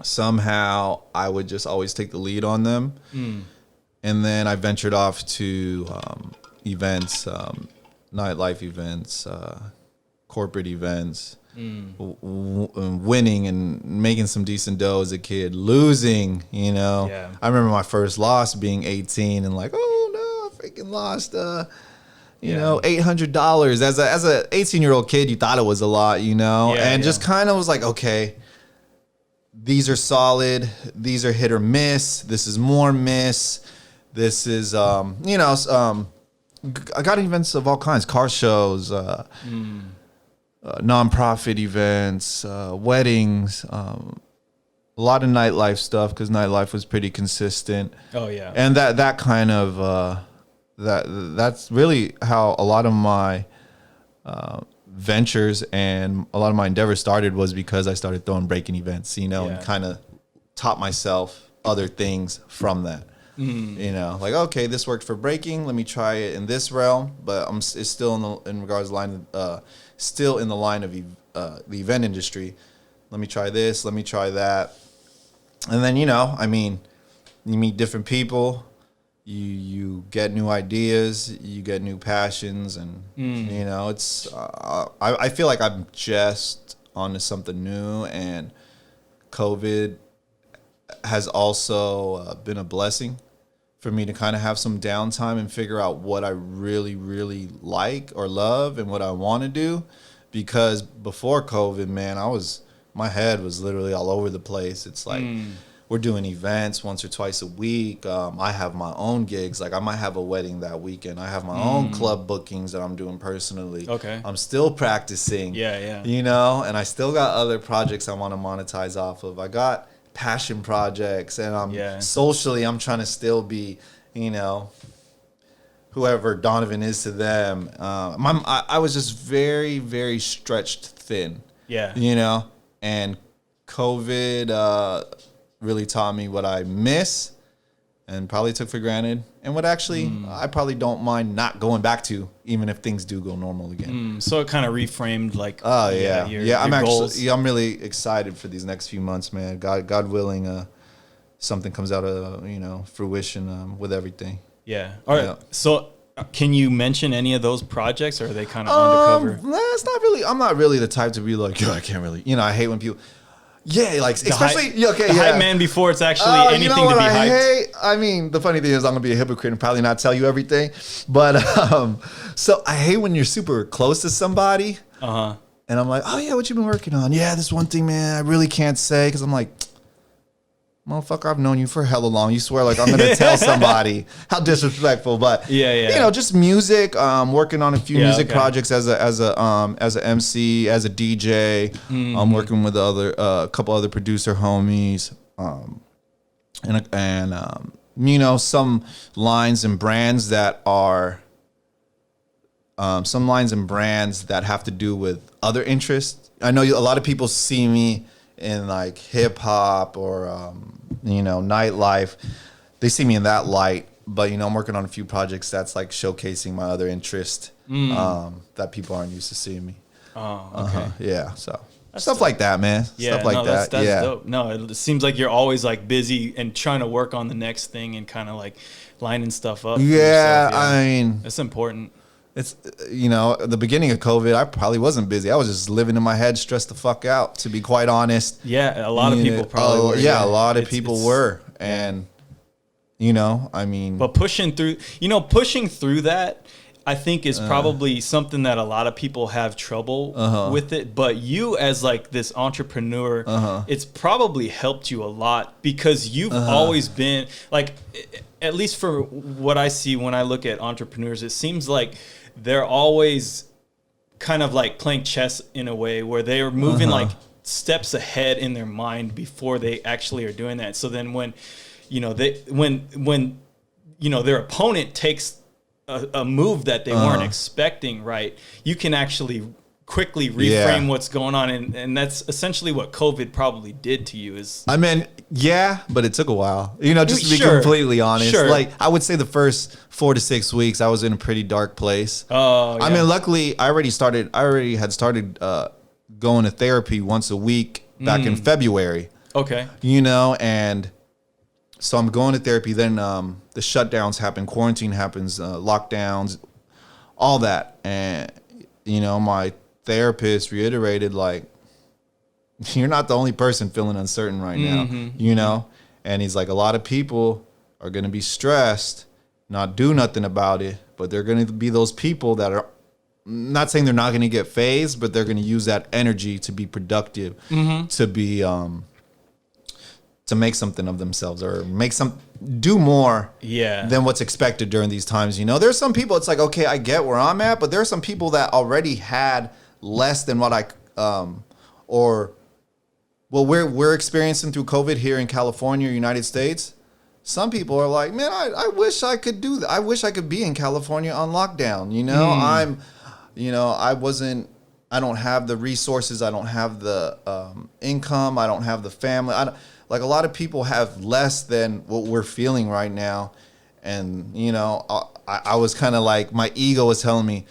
S4: Somehow I would just always take the lead on them. And then I ventured off to events, nightlife events, corporate events, winning and making some decent dough as a kid, losing, I remember my first loss being 18 and oh no, I freaking lost, $800. As a 18-year-old kid, you thought it was a lot, and just kind of was like, okay, these are solid, these are hit or miss, this is more miss, this is I got events of all kinds, car shows, nonprofit events, weddings, a lot of nightlife stuff because nightlife was pretty consistent.
S1: Oh yeah,
S4: and that kind of that's really how a lot of my ventures and a lot of my endeavors started, was because I started throwing breaking events, and kind of taught myself other things from that. Like, okay, this worked for breaking. Let me try it in this realm, but it's still in regards to still in the line of the event industry. Let me try this. Let me try that, and then you meet different people. You get new ideas, you get new passions, and it's. I feel like I'm just onto something new, and COVID has also been a blessing for me to kind of have some downtime and figure out what I really, really like or love and what I want to do. Because before COVID, man, my head was literally all over the place. It's like, we're doing events once or twice a week. I have my own gigs. Like, I might have a wedding that weekend. I have my own club bookings that I'm doing personally.
S1: Okay.
S4: I'm still practicing.
S1: Yeah.
S4: And I still got other projects I want to monetize off of. I got passion projects, and socially I'm trying to still be, whoever Donovan is to them. I was just very, very stretched thin. Yeah. And COVID really taught me what I miss and probably took for granted, and what actually I probably don't mind not going back to, even if things do go normal again.
S1: So it kind of reframed, like,
S4: your
S1: I'm goals.
S4: I'm really excited for these next few months, man. God willing, something comes out of fruition with everything.
S1: Yeah. All right. Yeah. So can you mention any of those projects, or are they kind of undercover?
S4: It's not really. I'm not really the type to be like, I can't really. I hate when people. Yeah, like, especially
S1: hype man before it's actually anything to be hyped.
S4: I mean, the funny thing is, I'm gonna be a hypocrite and probably not tell you everything, but so I hate when you're super close to somebody, and I'm like, oh yeah, what you been working on? Yeah, this one thing, man, I really can't say, because I'm like, motherfucker, I've known you for hella long. You swear like I'm gonna tell somebody. How disrespectful, but just music. Working on a few music projects as a MC, as a DJ. I'm working with a couple other producer homies, and some lines and brands that are have to do with other interests. I know a lot of people see me in like hip hop or nightlife. They see me in that light, but I'm working on a few projects that's like showcasing my other interest that people aren't used to seeing me. Yeah, so that's stuff dope. Like that, man. Stuff like that.
S1: That's dope. No, it seems like you're always like busy and trying to work on the next thing and kind of like lining stuff up.
S4: Yeah, I mean,
S1: it's important.
S4: It's, at the beginning of COVID, I probably wasn't busy. I was just living in my head, stressed the fuck out, to be quite honest.
S1: Yeah, a lot of people probably were.
S4: Yeah, a lot of people were. And, I mean.
S1: But pushing through that, I think is probably something that a lot of people have trouble with it. But you as like this entrepreneur, it's probably helped you a lot, because you've always been like, at least for what I see when I look at entrepreneurs, it seems like they're always kind of like playing chess in a way, where they are moving like steps ahead in their mind before they actually are doing that. So then when their opponent takes a move that they weren't expecting, right, you can actually quickly reframe what's going on, and that's essentially what COVID probably did to you.
S4: But it took a while, just to be completely honest. Like, I would say the first 4 to 6 weeks I was in a pretty dark place. I mean, luckily I already had started going to therapy once a week back in February.
S1: Okay.
S4: And so I'm going to therapy, then the shutdowns happen, quarantine happens, lockdowns, all that, and my therapist reiterated, like, you're not the only person feeling uncertain right now, and he's like, a lot of people are going to be stressed, not do nothing about it, but they're going to be those people that are, not saying they're not going to get phased, but they're going to use that energy to be productive, to be to make something of themselves or do more
S1: Yeah.
S4: than what's expected during these times. You know, there's some people, it's like, okay, I get where I'm at, but there are some people that already had less than what we're experiencing through COVID here in California, United States. Some people are like, man, I wish I could do that. I wish I could be in California on lockdown. You know, I don't have the resources. I don't have the income. I don't have the family. Like a lot of people have less than what we're feeling right now. And, you know, I was kind of like, my ego was telling me,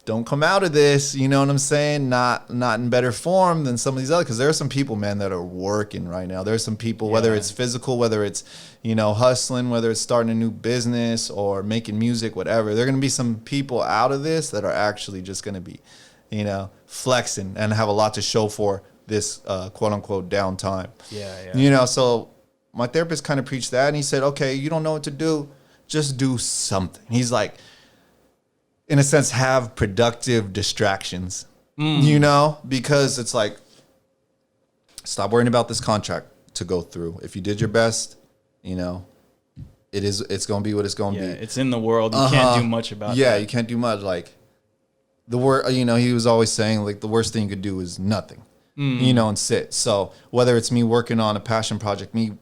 S4: don't come out of this, you know what I'm saying? Not in better form than some of these other, because there are some people, man, that are working right now. There's some people, whether it's physical, whether it's, you know, hustling, whether it's starting a new business or making music, whatever. There are going to be some people out of this that are actually just going to be, you know, flexing and have a lot to show for this quote unquote downtime.
S1: Yeah.
S4: You know, so my therapist kind of preached that, and he said, okay, you don't know what to do, just do something. He's like, in a sense, have productive distractions, you know, because it's like, stop worrying about this contract to go through. If you did your best, you know, it's going to be what it's going to be.
S1: It's in the world. You can't do much about it.
S4: Yeah, you can't do much. Like you know, he was always saying like the worst thing you could do is nothing, you know, and sit. So whether it's me working on a passion project, me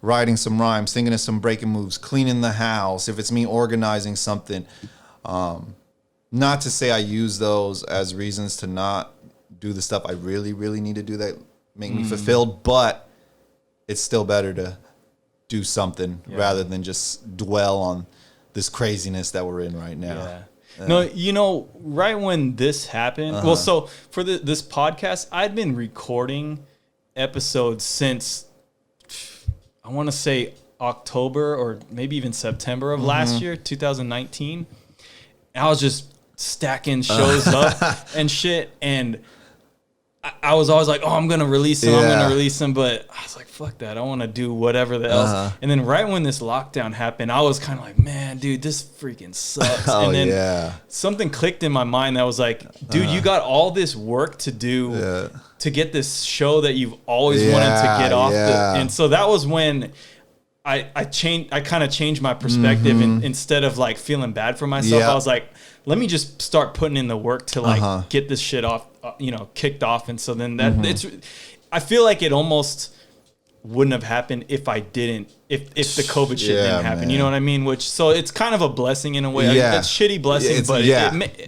S4: writing some rhymes, thinking of some breaking moves, cleaning the house, if it's me organizing something, not to say I use those as reasons to not do the stuff I really, really need to do that make me fulfilled, but it's still better to do something rather than just dwell on this craziness that we're in right now.
S1: No, you know, right when this happened, well, so for this podcast, I'd been recording episodes since, I want to say October or maybe even September of last year, 2019. I was just stacking shows up and shit. And I was always like, oh, I'm going to release them. I'm going to release them. But I was like, fuck that. I want to do whatever the else. And then right when this lockdown happened, I was kind of like, man, dude, this freaking sucks. And then something clicked in my mind that was like, dude, you got all this work to do to get this show that you've always wanted to get off. And so that was when I kind of changed my perspective, and instead of like feeling bad for myself, I was like, let me just start putting in the work to like get this shit off, you know, kicked off. And so then I feel like it almost wouldn't have happened if I didn't, if the COVID shit didn't happen, you know what I mean? So it's kind of a blessing in a way. It's shitty blessing, but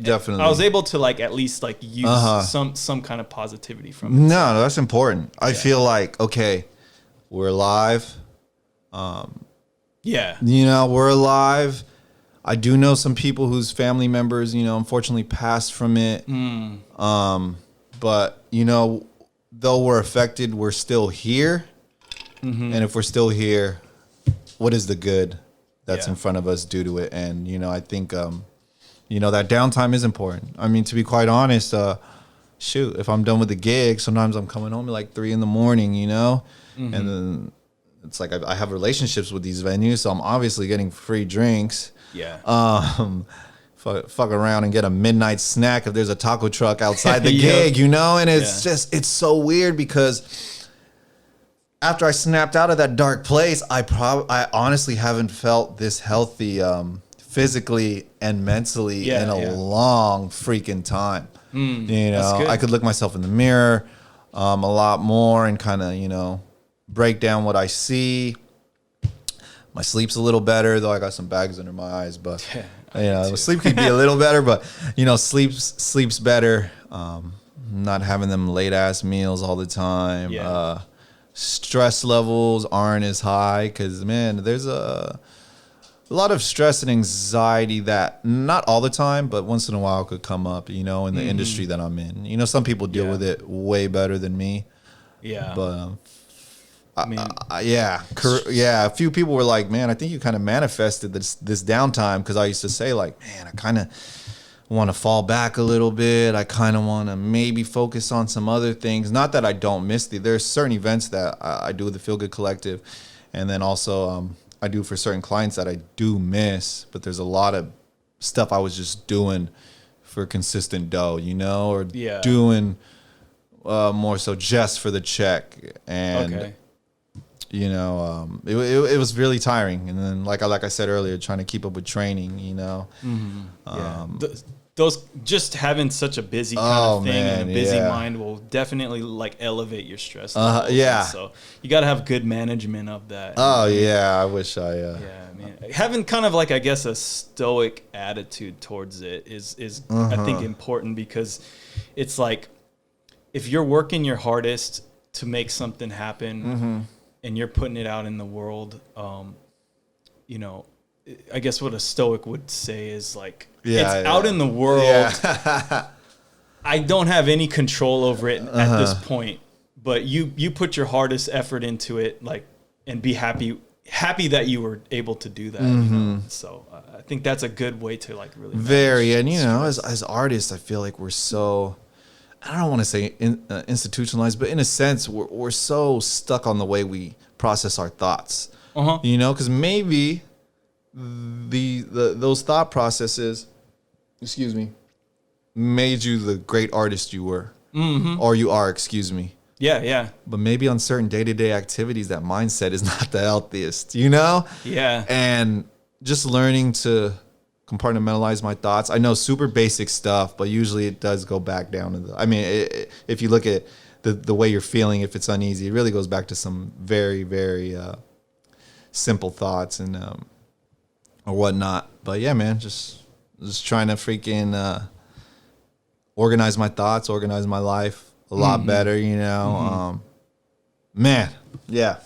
S4: definitely.
S1: I was able to like, at least like use some kind of positivity from it.
S4: No, that's important. I feel like, okay, we're alive. You know, we're alive. I do know some people whose family members, you know, unfortunately passed from it. But, you know, though we're affected, we're still here. And if we're still here, what is the good that's in front of us due to it? And, you know, I think, you know, that downtime is important. I mean, to be quite honest, shoot, if I'm done with the gig, sometimes I'm coming home at like 3 a.m, you know, and then it's like I have relationships with these venues, so I'm obviously getting free drinks. Fuck around and get a midnight snack if there's a taco truck outside the gig, you know? And it's just, it's so weird because after I snapped out of that dark place, I honestly haven't felt this healthy physically and mentally in a long freaking time. You know, I could look myself in the mirror a lot more and kind of, you know, break down what I see. My sleep's a little better, though I got some bags under my eyes, but you know, sleep could be a little better, but you know, sleep's better. Not having them late ass meals all the time. Stress levels aren't as high because, man, there's a lot of stress and anxiety that not all the time, but once in a while could come up, you know, in the industry that I'm in. You know, some people deal with it way better than me. But I mean, a few people were like, man, I think you kind of manifested this downtime, because I used to say like, man, I kind of want to fall back a little bit. I kind of want to maybe focus on some other things. Not that I don't miss there's certain events that I do with the Feel Good Collective, and then also I do for certain clients that I do miss, but there's a lot of stuff I was just doing for consistent dough, you know, or doing more so just for the check. And it was really tiring. And then like I said earlier, trying to keep up with training,
S1: Those just having such a busy kind of thing and a busy mind will definitely like elevate your stress levels. So you got to have good management of that.
S4: I wish I.
S1: Man. Having kind of like, I guess, a stoic attitude towards it is I think important, because it's like if you're working your hardest to make something happen and you're putting it out in the world, I guess what a stoic would say is like, it's out in the world. I don't have any control over it at this point, but you put your hardest effort into it, like, and be happy that you were able to do that. So I think that's a good way to like really
S4: and as artists, I feel like we're so, I don't want to say institutionalized, but in a sense we're so stuck on the way we process our thoughts. Because maybe those thought processes, made you the great artist you were, or you are. But maybe on certain day-to-day activities, that mindset is not the healthiest, And just learning to compartmentalize my thoughts. I know super basic stuff, but usually it does go back down to if you look at the way you're feeling, if it's uneasy, it really goes back to some very, very simple thoughts and or whatnot. But yeah, man, just trying to freaking organize my thoughts, organize my life a lot better, man. Yeah.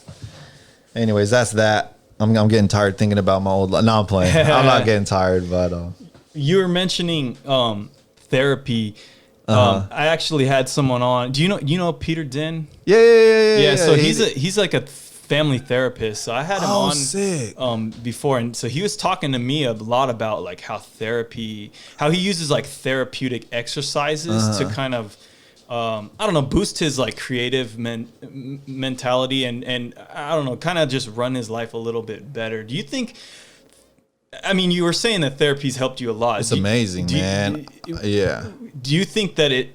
S4: Anyways, that's that. I'm getting tired thinking about my old life. No, I'm playing. I'm not getting tired, but
S1: you were mentioning therapy. I actually had someone on. Do you know Peter Din?
S4: Yeah.
S1: So he's like a family therapist. So I had him on
S4: sick.
S1: Before, and so he was talking to me a lot about like how he uses like therapeutic exercises to kind of boost his like creative mentality and I don't know, kind of just run his life a little bit better. Do you think? I mean, you were saying that therapy's helped you a lot.
S4: It's amazing, man.
S1: Do you think that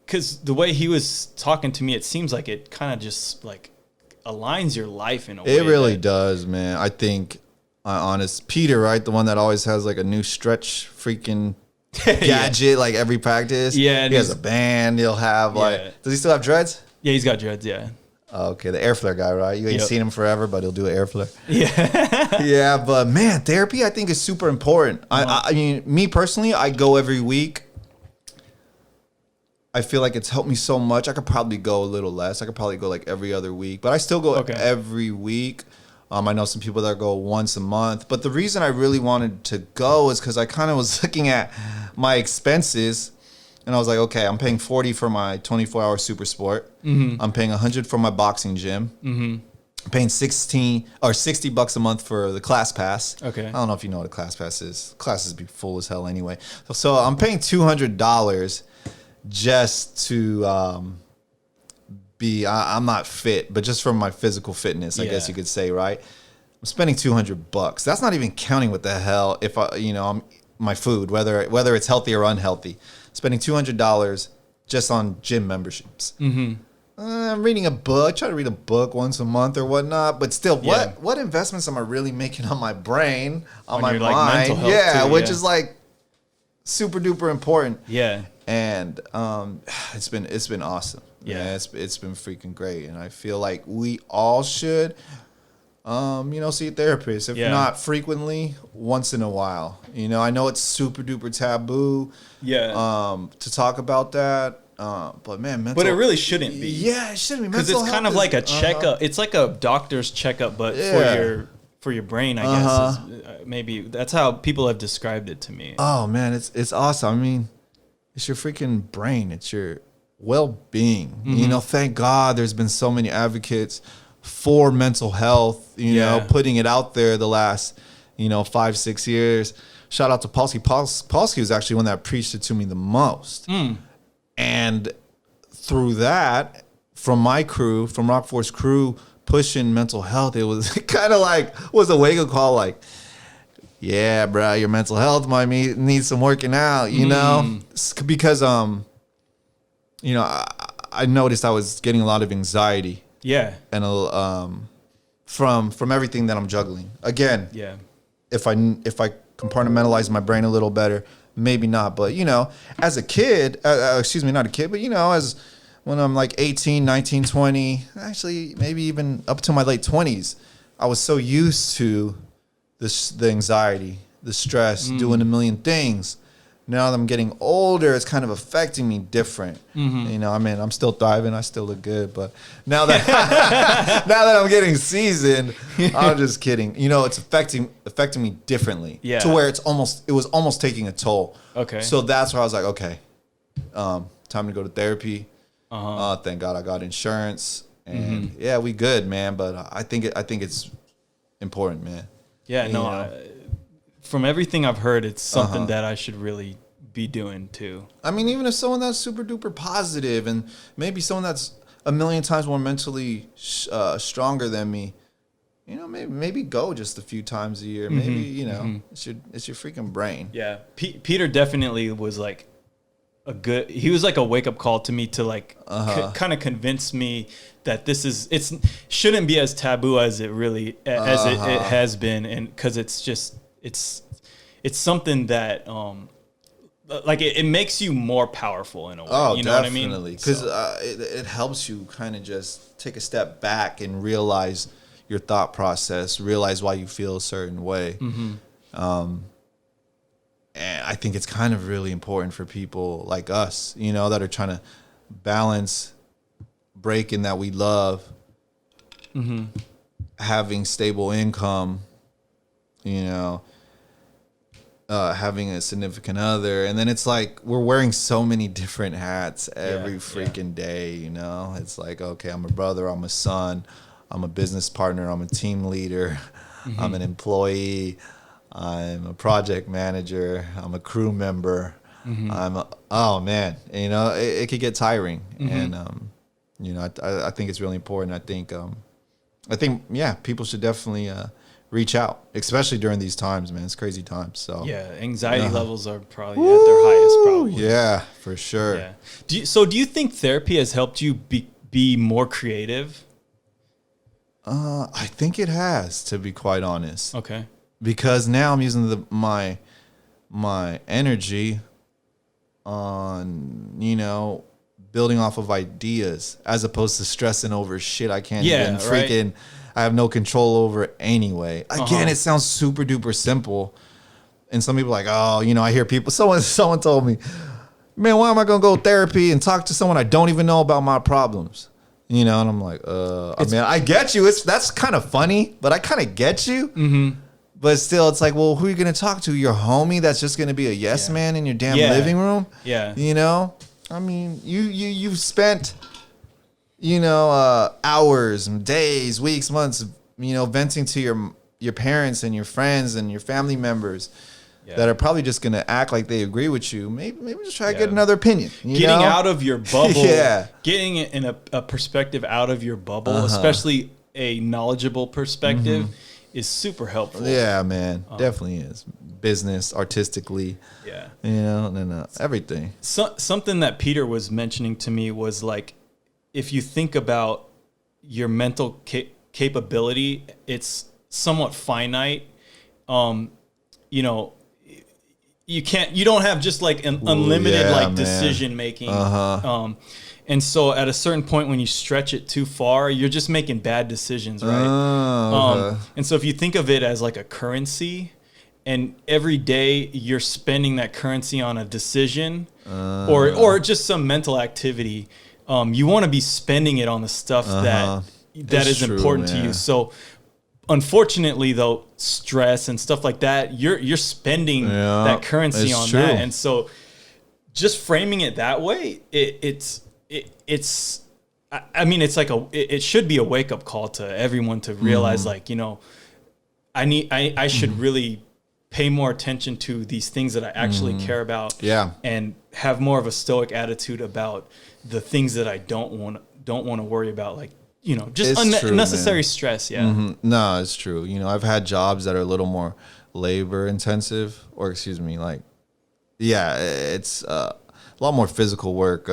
S1: because the way he was talking to me, it seems like it kind of just like aligns your life in a way.
S4: It really does, man. I think, honest, Peter, right? The one that always has like a new stretch freaking gadget like every practice.
S1: Yeah.
S4: He has a band. He'll have like, does he still have dreads?
S1: Yeah, he's got dreads, yeah.
S4: Okay, the air flare guy, right? You ain't seen him forever, but he'll do an air flare.
S1: Yeah.
S4: Yeah, but man, therapy I think is super important. I mean, me personally, I go every week. I feel like it's helped me so much. I could probably go a little less. I could probably go like every other week, but I still go every week. I know some people that go once a month, but the reason I really wanted to go is because I kind of was looking at my expenses, and I was like, okay, I'm paying $40 for my 24-hour super sport. I'm paying $100 for my boxing gym. I'm paying $60 a month for the class pass.
S1: Okay.
S4: I don't know if you know what a class pass is. Classes be full as hell anyway. So I'm paying $200 just to I'm not fit, but just from my physical fitness, I guess you could say, right? I'm spending $200. That's not even counting what the hell if I'm my food, whether it's healthy or unhealthy. Spending $200 just on gym memberships. I'm reading a book. Try to read a book once a month or whatnot, but still, what investments am I really making on my brain, on my mind?
S1: Like, mental health too,
S4: which is like super duper important.
S1: Yeah.
S4: And it's been awesome.
S1: Yeah,
S4: it's been freaking great, and I feel like we all should, see a therapist. If not frequently, once in a while. I know it's super duper taboo. To talk about that. But man,
S1: but it really shouldn't be.
S4: Yeah, it shouldn't be
S1: because it's kind of like a checkup. It's like a doctor's checkup, but for your brain, I guess. Maybe that's how people have described it to me.
S4: Oh man, it's awesome. I mean, it's your freaking brain. It's your well-being. Thank God there's been so many advocates for mental health, putting it out there the last 5-6 years. Shout out to Polsky. Polsky was actually one that preached it to me the most. And through that, from my crew, from Rockforce Crew, pushing mental health, it was kind of like, was a wake-up call, like, yeah, bro, your mental health might need some working out, because I noticed I was getting a lot of anxiety.
S1: Yeah.
S4: And from everything that I'm juggling. Again,
S1: Yeah.
S4: if I compartmentalize my brain a little better, maybe not. But, you know, as a kid, excuse me, not a kid, but, you know, as when I'm like 18, 19, 20, actually maybe even up to my late 20s, I was so used to the anxiety, the stress, doing a million things. Now that I'm getting older, it's kind of affecting me different. You know, I mean, I'm still thriving. I still look good. But now that now that I'm getting seasoned, I'm just kidding. You know, it's affecting me differently.
S1: Yeah.
S4: To where it was almost taking a toll.
S1: Okay.
S4: So that's where I was like, okay, time to go to therapy. Thank God I got insurance. And yeah, we good, man. But I think it's important, man.
S1: Yeah,
S4: You
S1: no,
S4: know?
S1: From everything I've heard, it's something that I should really be doing too.
S4: I mean, even if someone that's super duper positive and maybe someone that's a million times more mentally stronger than me, you know, maybe go just a few times a year. Maybe, you know, it's your freaking brain.
S1: Yeah. Peter definitely was like he was like a wake up call to me to like kind of convince me that it shouldn't be as taboo as it really, as it has been. And cause it's something that, like it makes you more powerful in a way.
S4: Oh,
S1: you know
S4: definitely.
S1: what I mean?
S4: Because it helps you kind of just take a step back and realize your thought process, realize why you feel a certain way. And I think it's kind of really important for people like us, you know, that are trying to balance Breakin that we love, having stable income, you know, having a significant other. And then it's like we're wearing so many different hats every freaking day, you know. It's like, okay, I'm a brother, I'm a son, I'm a business partner, I'm a team leader, I'm an employee, I'm a project manager, I'm a crew member, oh man, you know, it could get tiring. And you know, I think it's really important. I think yeah, people should definitely reach out, especially during these times, man. It's crazy times. So
S1: yeah, anxiety levels are probably at their highest. Probably.
S4: Yeah, for sure.
S1: Yeah. Do you think therapy has helped you be more creative?
S4: I think it has, to be quite honest.
S1: Okay.
S4: Because now I'm using my energy on, you know, building off of ideas as opposed to stressing over shit I can't even freaking. Right? I have no control over anyway. Again, it sounds super duper simple, and some people are like, oh, you know, I hear people. Someone told me, man, why am I gonna go therapy and talk to someone I don't even know about my problems? You know, and I'm like, I mean, I get you. That's kind of funny, but I kind of get you. But still, it's like, well, who are you gonna talk to? Your homie that's just gonna be a yes man in your damn living room? Yeah. You know, I mean, you've spent, you know, hours, days, weeks, months, you know, venting to your parents and your friends and your family members that are probably just going to act like they agree with you. Maybe just try to get another opinion. Getting
S1: out of your bubble, getting in a perspective out of your bubble, especially a knowledgeable perspective, is super helpful.
S4: Yeah, man, definitely is. Business, artistically, you know, and everything.
S1: Something that Peter was mentioning to me was like, if you think about your mental capability, it's somewhat finite. You know, you don't have just like an unlimited decision making. And so at a certain point when you stretch it too far, you're just making bad decisions, right? And so if you think of it as like a currency, and every day you're spending that currency on a decision or just some mental activity, you want to be spending it on the stuff that is important to you. So unfortunately, though, stress and stuff like that, you're spending that currency on that. And so just framing it that way, it's I mean, it's like it should be a wake up call to everyone to realize, like, you know, I should really pay more attention to these things that I actually care about, and have more of a stoic attitude about the things that I don't want to worry about, like, you know, just unnecessary stress.
S4: No, it's true. You know, I've had jobs that are a little more labor intensive, or excuse me, like, it's a lot more physical work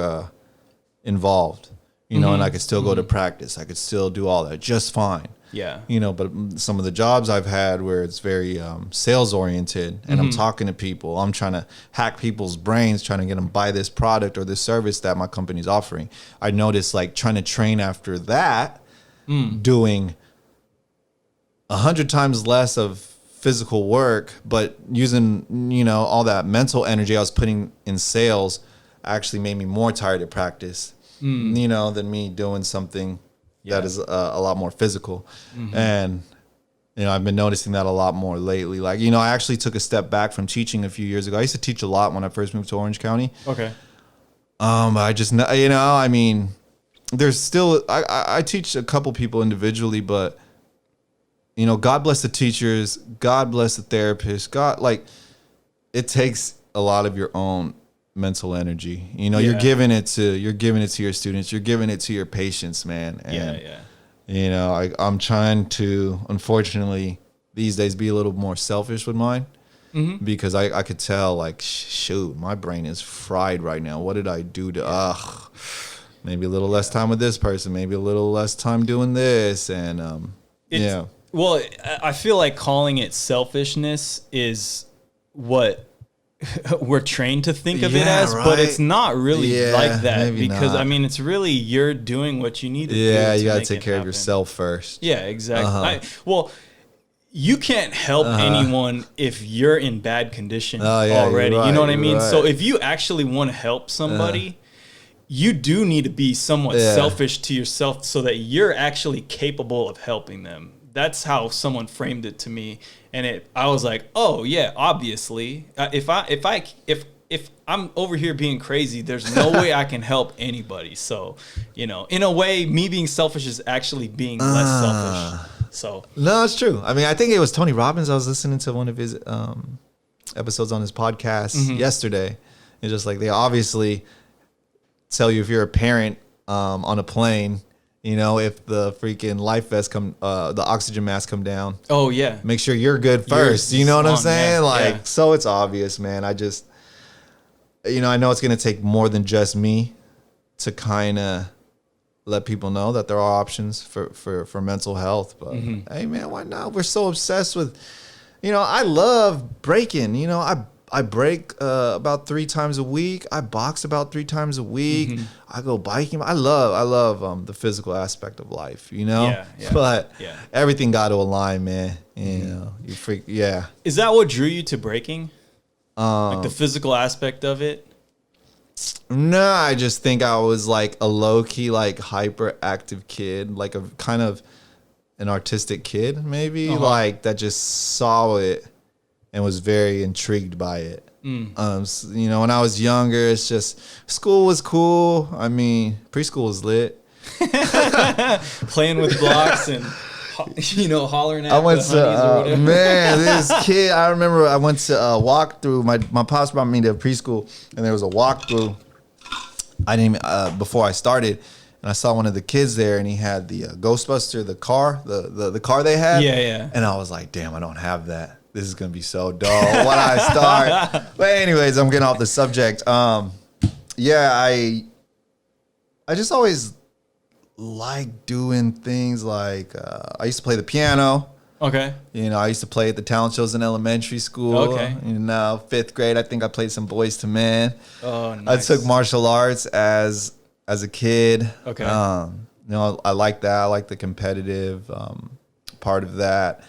S4: involved. You know, and I could still go to practice. I could still do all that just fine.
S1: Yeah.
S4: You know, but some of the jobs I've had where it's very sales oriented, and I'm talking to people, I'm trying to hack people's brains, trying to get them buy this product or this service that my company's offering. I noticed like trying to train after that, doing 100 times less of physical work, but using, you know, all that mental energy I was putting in sales actually made me more tired at practice, you know, than me doing something that is a lot more physical. And, you know, I've been noticing that a lot more lately. Like, you know, I actually took a step back from teaching a few years ago. I used to teach a lot when I first moved to Orange County.
S1: Okay.
S4: I just, you know, I mean, there's still, I teach a couple people individually, but, you know, God bless the teachers, God bless the therapists, God, like, it takes a lot of your own mental energy. You know, you're giving it to your students, you're giving it to your patients, man. And, you know, I'm trying to, unfortunately, these days be a little more selfish with mine, because I could tell, like, shoot, my brain is fried right now. What did I do to, maybe a little less time with this person, maybe a little less time doing this. And,
S1: Well, I feel like calling it selfishness is what we're trained to think of it as, but it's not really like that, because not. I mean, it's really you're doing what you need to do.
S4: Yeah, you got to take care of yourself first.
S1: Yeah, exactly. Well, you can't help anyone if you're in bad condition already. Right, you know what I mean? Right. So if you actually want to help somebody, you do need to be somewhat selfish to yourself so that you're actually capable of helping them. That's how someone framed it to me, and I was like, oh yeah, obviously, if I'm over here being crazy, there's no way I can help anybody. So, you know, in a way, me being selfish is actually being less selfish. So
S4: no, it's true. I mean, I think it was Tony Robbins. I was listening to one of his episodes on his podcast yesterday. It's just like they obviously tell you if you're a parent on a plane. You know, if the freaking life vest the oxygen mask come down. Oh, yeah. Make sure you're good first. You know what I'm saying? So it's obvious, man. I just, you know, I know it's going to take more than just me to kind of let people know that there are options for mental health. But, hey, man, why not? We're so obsessed with, you know, I love breaking. You know, I break about 3 times a week. I box about 3 times a week. I go biking. I love the physical aspect of life, you know? But everything got to align, man. You know,
S1: Is that what drew you to breaking? Like the physical aspect of it?
S4: No, I just think I was like a low-key, like hyperactive kid, like a kind of an artistic kid, maybe, like that just saw it and was very intrigued by it. You know, when I was younger, it's just school was cool. I mean, preschool was lit.
S1: Playing with blocks and, you know, hollering at the honeys or whatever.
S4: Man, this kid, I remember I went to walkthrough. My pops brought me to preschool, and there was a walkthrough. I didn't even, before I started, and I saw one of the kids there, and he had the Ghostbuster, the car, the car they had.
S1: Yeah.
S4: And I was like, damn, I don't have that. This is gonna be so dull when I start. But anyways, I'm getting off the subject. I just always like doing things like I used to play the piano.
S1: Okay.
S4: You know, I used to play at the talent shows in elementary school.
S1: Okay.
S4: You know, 5th grade, I think I played some Boys to Men.
S1: Oh, nice.
S4: I took martial arts as a kid.
S1: Okay.
S4: You know, I like that. I like the competitive part of that.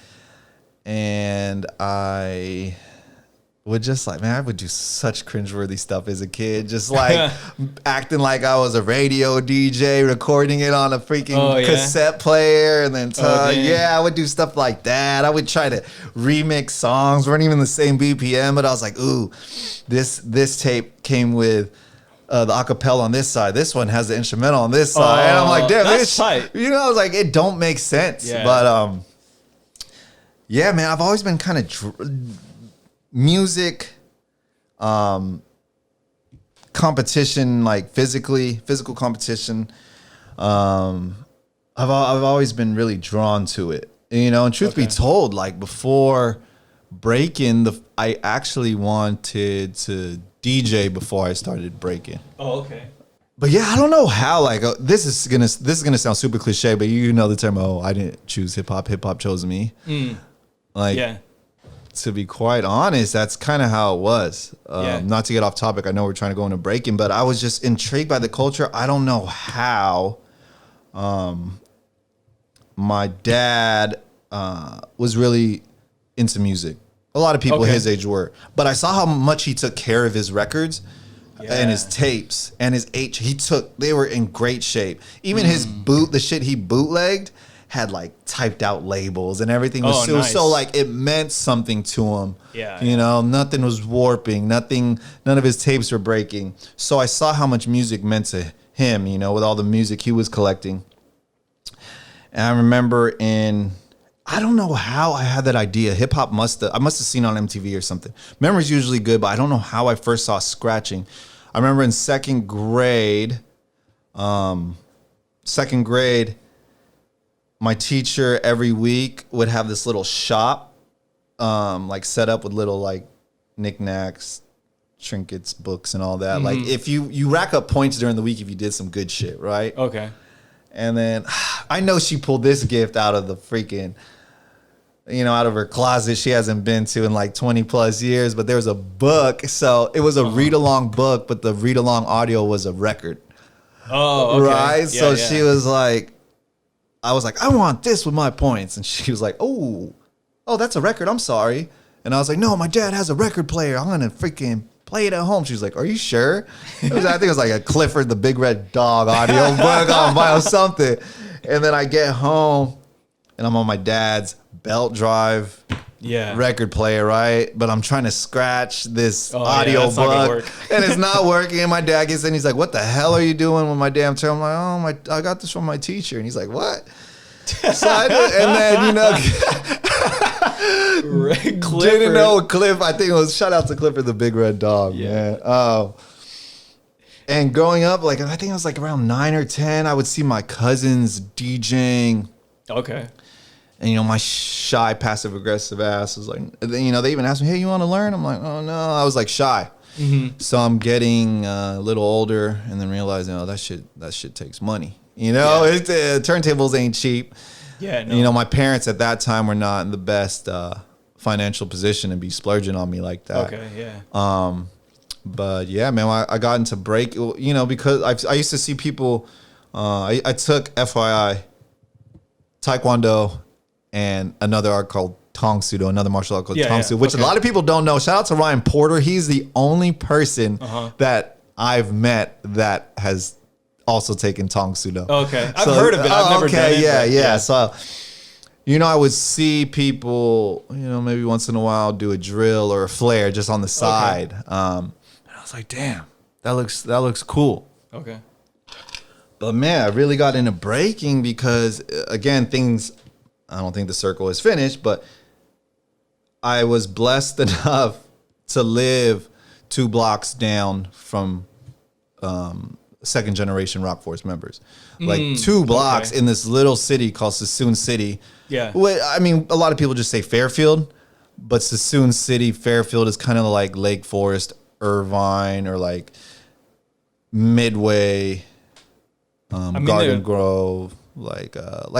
S4: And I would just like, man, I would do such cringeworthy stuff as a kid. Just like acting like I was a radio DJ, recording it on a freaking cassette player. And then, I would do stuff like that. I would try to remix songs. Weren't even the same BPM, but I was like, ooh, this tape came with the acapella on this side. This one has the instrumental on this side. And I'm like, damn,
S1: that's tight.
S4: You know, I was like, it don't make sense.
S1: Yeah.
S4: But, yeah, man, I've always been kind of music, competition, like physical competition. I've always been really drawn to it, you know. And truth be told, like before Breakin, I actually wanted to DJ before I started breaking.
S1: Oh, okay.
S4: but yeah, I don't know how. Like this is gonna sound super cliche, but you know the term. Oh, I didn't choose hip hop. Hip hop chose me. Like,
S1: Yeah.
S4: to be quite honest, that's kind of how it was. Not to get off topic. I know we're trying to go into Breakin, but I was just intrigued by the culture. I don't know how. My dad was really into music. A lot of people his age were, but I saw how much he took care of his records. And his tapes and his they were in great shape. Even his the shit he bootlegged had like typed out labels and everything was
S1: nice.
S4: So like it meant something to him.
S1: Yeah.
S4: You know, nothing was warping, none of his tapes were breaking. So I saw how much music meant to him, you know, with all the music he was collecting. And I remember I don't know how I had that idea. Hip hop I must have seen on MTV or something. Memory's usually good, but I don't know how I first saw scratching. I remember in second grade, my teacher every week would have this little shop, like set up with little like knickknacks, trinkets, books, and all that. Like if you rack up points during the week if you did some good shit, right?
S1: Okay.
S4: And then I know she pulled this gift out of the freaking, out of her closet she hasn't been to in like 20 plus years, but there was a book. So it was a read-along book, but the read-along audio was a record.
S1: Oh, okay.
S4: Right?
S1: Yeah,
S4: so she was like, I was like, I want this with my points. And she was like, oh, that's a record. I'm sorry. And I was like, no, my dad has a record player. I'm going to freaking play it at home. She was like, are you sure? I think it was like a Clifford the Big Red Dog audio book on vinyl something. And then I get home and I'm on my dad's belt drive record player, right? But I'm trying to scratch this audio book and it's not working. And my dad gets in, he's like, what the hell are you doing with my damn term? I'm like, I got this from my teacher. And he's like, what? So I did, and then, didn't know Cliff. I think it was shout out to Clifford the Big Red Dog, man. And growing up, like I think I was like around 9 or 10, I would see my cousins DJing.
S1: Okay.
S4: And my shy, passive aggressive ass was like, they even asked me, "Hey, you want to learn?" I'm like, "Oh no," I was like shy. So I'm getting a little older, and then realizing, oh, that shit takes money. Turntables ain't cheap.
S1: Yeah. No.
S4: My parents at that time were not in the best financial position to be splurging on me like that.
S1: Okay. Yeah.
S4: But yeah, man, I got into break, because I used to see people. I took FYI, Taekwondo, and another art called Tong Sudo, another martial art called Tong Sudo, which a lot of people don't know. Shout out to Ryan Porter. He's the only person that I've met that has also taken Tong Sudo.
S1: Okay. I've heard of it. I've never done it.
S4: Yeah. So, I would see people, maybe once in a while do a drill or a flare just on the side. And I was like, damn, that looks cool.
S1: Okay.
S4: But man, I really got into breaking because, again, I don't think the circle is finished, but I was blessed enough to live 2 blocks down from second generation Rockforce members. Like 2 blocks in this little city called Sassoon City.
S1: Yeah.
S4: I mean, a lot of people just say Fairfield, but Sassoon City, Fairfield is kind of like Lake Forest, Irvine, or like Midway, Garden Grove, like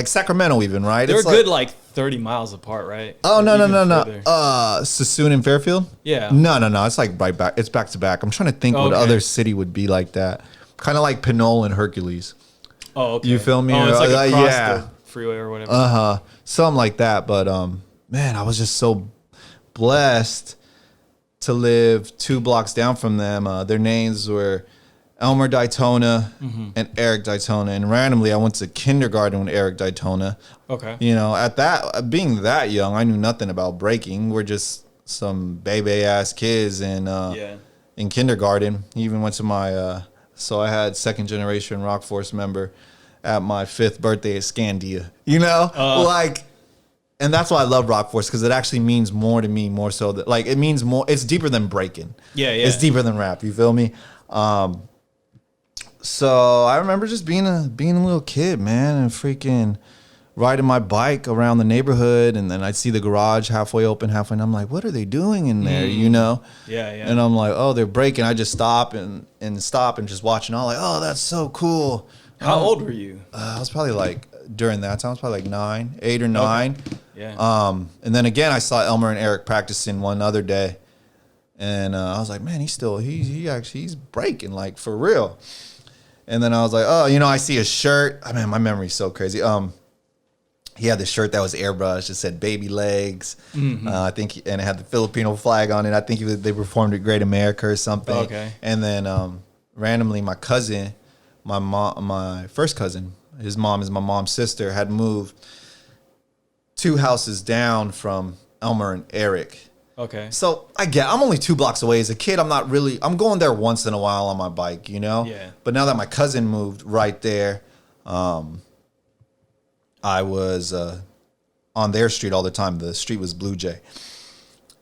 S4: Sacramento even, right?
S1: They're
S4: it's
S1: good like 30 miles apart, right?
S4: Oh, no. Sassoon and Fairfield?
S1: Yeah.
S4: No. It's like right back. It's back to back. I'm trying to think what other city would be like that. Kind of like Pinole and Hercules.
S1: Oh, okay.
S4: You feel me?
S1: Oh, it's like across the freeway or whatever.
S4: Something like that. But man, I was just so blessed to live 2 blocks down from them. Their names were Elmer Daytona and Eric Daytona. And randomly, I went to kindergarten with Eric Daytona. Okay. Being that young, I knew nothing about breaking. We're just some baby ass kids in kindergarten. He even went to my, so I had second generation Rockforce member at my 5th birthday at Scandia. And that's why I love Rockforce, because it actually means more to me, more so that it means more. It's deeper than breaking. Yeah. It's deeper than rap. You feel me? So I remember just being a little kid, man, and freaking riding my bike around the neighborhood, and then I'd see the garage halfway open, halfway, and I'm like, what are they doing in there, you know?
S1: Yeah.
S4: And I'm like, oh, they're breaking. I just stop and just watching. All like, oh, that's so cool.
S1: How old were you?
S4: I was probably like, during that time, I was probably like 8 or 9.
S1: Okay. Yeah.
S4: And then again, I saw Elmer and Eric practicing one other day, and I was like, man, he's breaking, like, for real. And then I was like, oh, you know, I see a shirt. I mean, my memory's so crazy. He had this shirt that was airbrushed. It said "Baby Legs." I think, and it had the Filipino flag on it. I think they performed at Great America or something.
S1: Okay.
S4: And then randomly, my cousin, my first cousin, his mom is my mom's sister, had moved 2 houses down from Elmer and Eric.
S1: Okay.
S4: So I'm only 2 blocks away. As a kid, I'm going there once in a while on my bike, you know?
S1: Yeah.
S4: But now that my cousin moved right there, I was on their street all the time. The street was Blue Jay.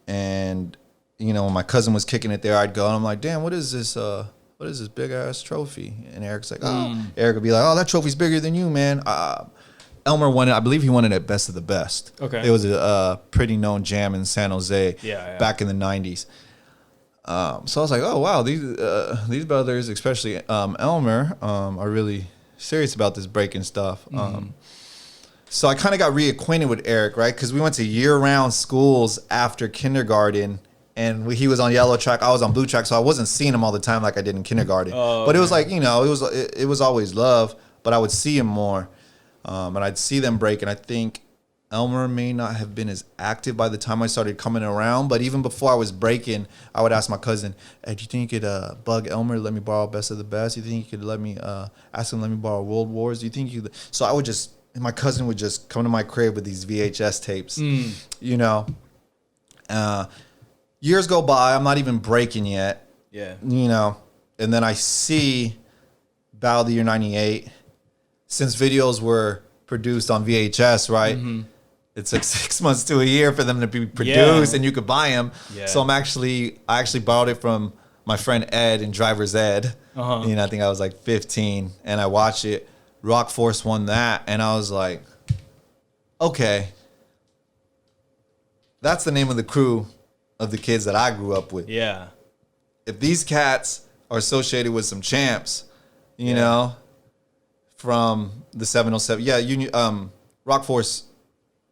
S4: And, you know, when my cousin was kicking it there, I'd go and I'm like, damn, what is this big ass trophy? And Eric's like, oh. Eric would be like, oh, that trophy's bigger than you, man. Elmer won it. I believe he won it at Best of the Best.
S1: Okay.
S4: It was a pretty known jam in San Jose back in the 90s. So I was like, oh, wow, these brothers, especially Elmer, are really serious about this breaking stuff. So I kind of got reacquainted with Eric, right? Because we went to year-round schools after kindergarten, and he was on yellow track, I was on blue track, so I wasn't seeing him all the time like I did in kindergarten. But it was like, you know, it was always love, but I would see him more, and I'd see them break, and I think Elmer may not have been as active by the time I started coming around, but even before I was breaking, I would ask my cousin, hey, do you think you could bug Elmer, let me borrow Best of the Best? Do you think you could let me ask him, let me borrow World Wars? Do you think you could? So I would just, and my cousin would just come to my crib with these VHS tapes, you know. Years go by, I'm not even breaking yet, you know, and then I see Battle of the Year 98. Since videos were produced on VHS, right? It took 6 months to a year for them to be produced, and you could buy them. So I actually borrowed it from my friend Ed in driver's ed. You know, I think I was like 15, and I watched it. Rockforce won that, and I was like, okay, that's the name of the crew of the kids that I grew up with.
S1: Yeah.
S4: If these cats are associated with some champs, you know, from the 707, Rockforce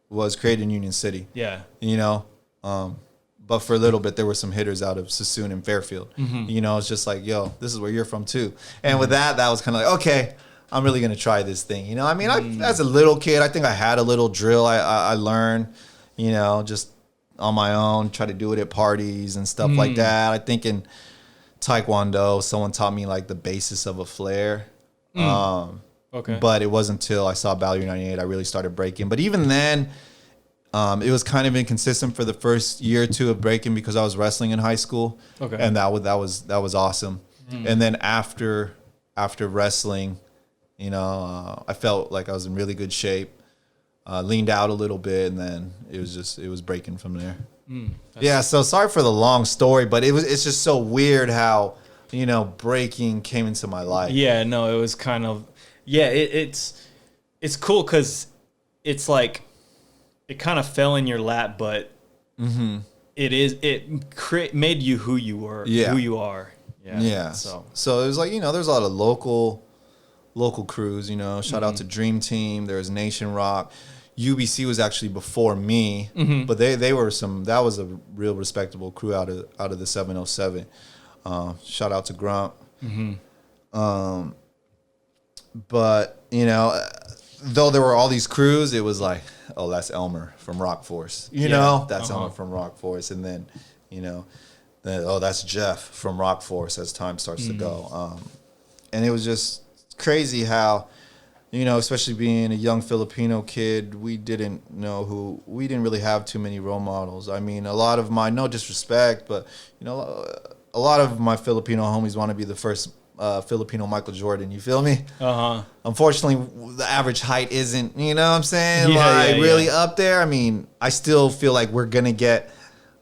S4: was created in Union City. Yeah. You know, but for a little bit, there were some hitters out of Sassoon and Fairfield. You know, it's just like, yo, this is where you're from too. And with that was kind of like, okay, I'm really going to try this thing. You know, I mean, as a little kid, I think I had a little drill. I learned, you know, just on my own, try to do it at parties and stuff like that. I think in Taekwondo, someone taught me like the basis of a flare. Okay. But it wasn't until I saw Battle of the Year 98 I really started breaking. But even then, it was kind of inconsistent for the first year or two of breaking because I was wrestling in high school. Okay. And that was awesome. And then after wrestling, you know, I felt like I was in really good shape. Leaned out a little bit, and then it was breaking from there. Yeah, so sorry for the long story, but it's just so weird how, you know, breaking came into my life.
S1: Yeah, no, it was kind of, it's cool because it's like it kind of fell in your lap, but it made you who you were, who you are. Yeah. So
S4: it was like, you know, there's a lot of local crews, you know, shout out to Dream Team. There's Nation Rock. UBC was actually before me, but they were that was a real respectable crew out of the 707. Shout out to Grump. But, you know, though there were all these crews, it was like, oh, that's Elmer from Rockforce. You know, that's Elmer from Rockforce. And then, you know, that's Jeff from Rockforce as time starts to go. And it was just crazy how, you know, especially being a young Filipino kid, we didn't really have too many role models. I mean, a lot of my, no disrespect, but, you know, a lot of my Filipino homies want to be the first Filipino Michael Jordan. You feel me? Unfortunately, the average height isn't, you know what I'm saying? Really up there. I mean, I still feel like we're going to get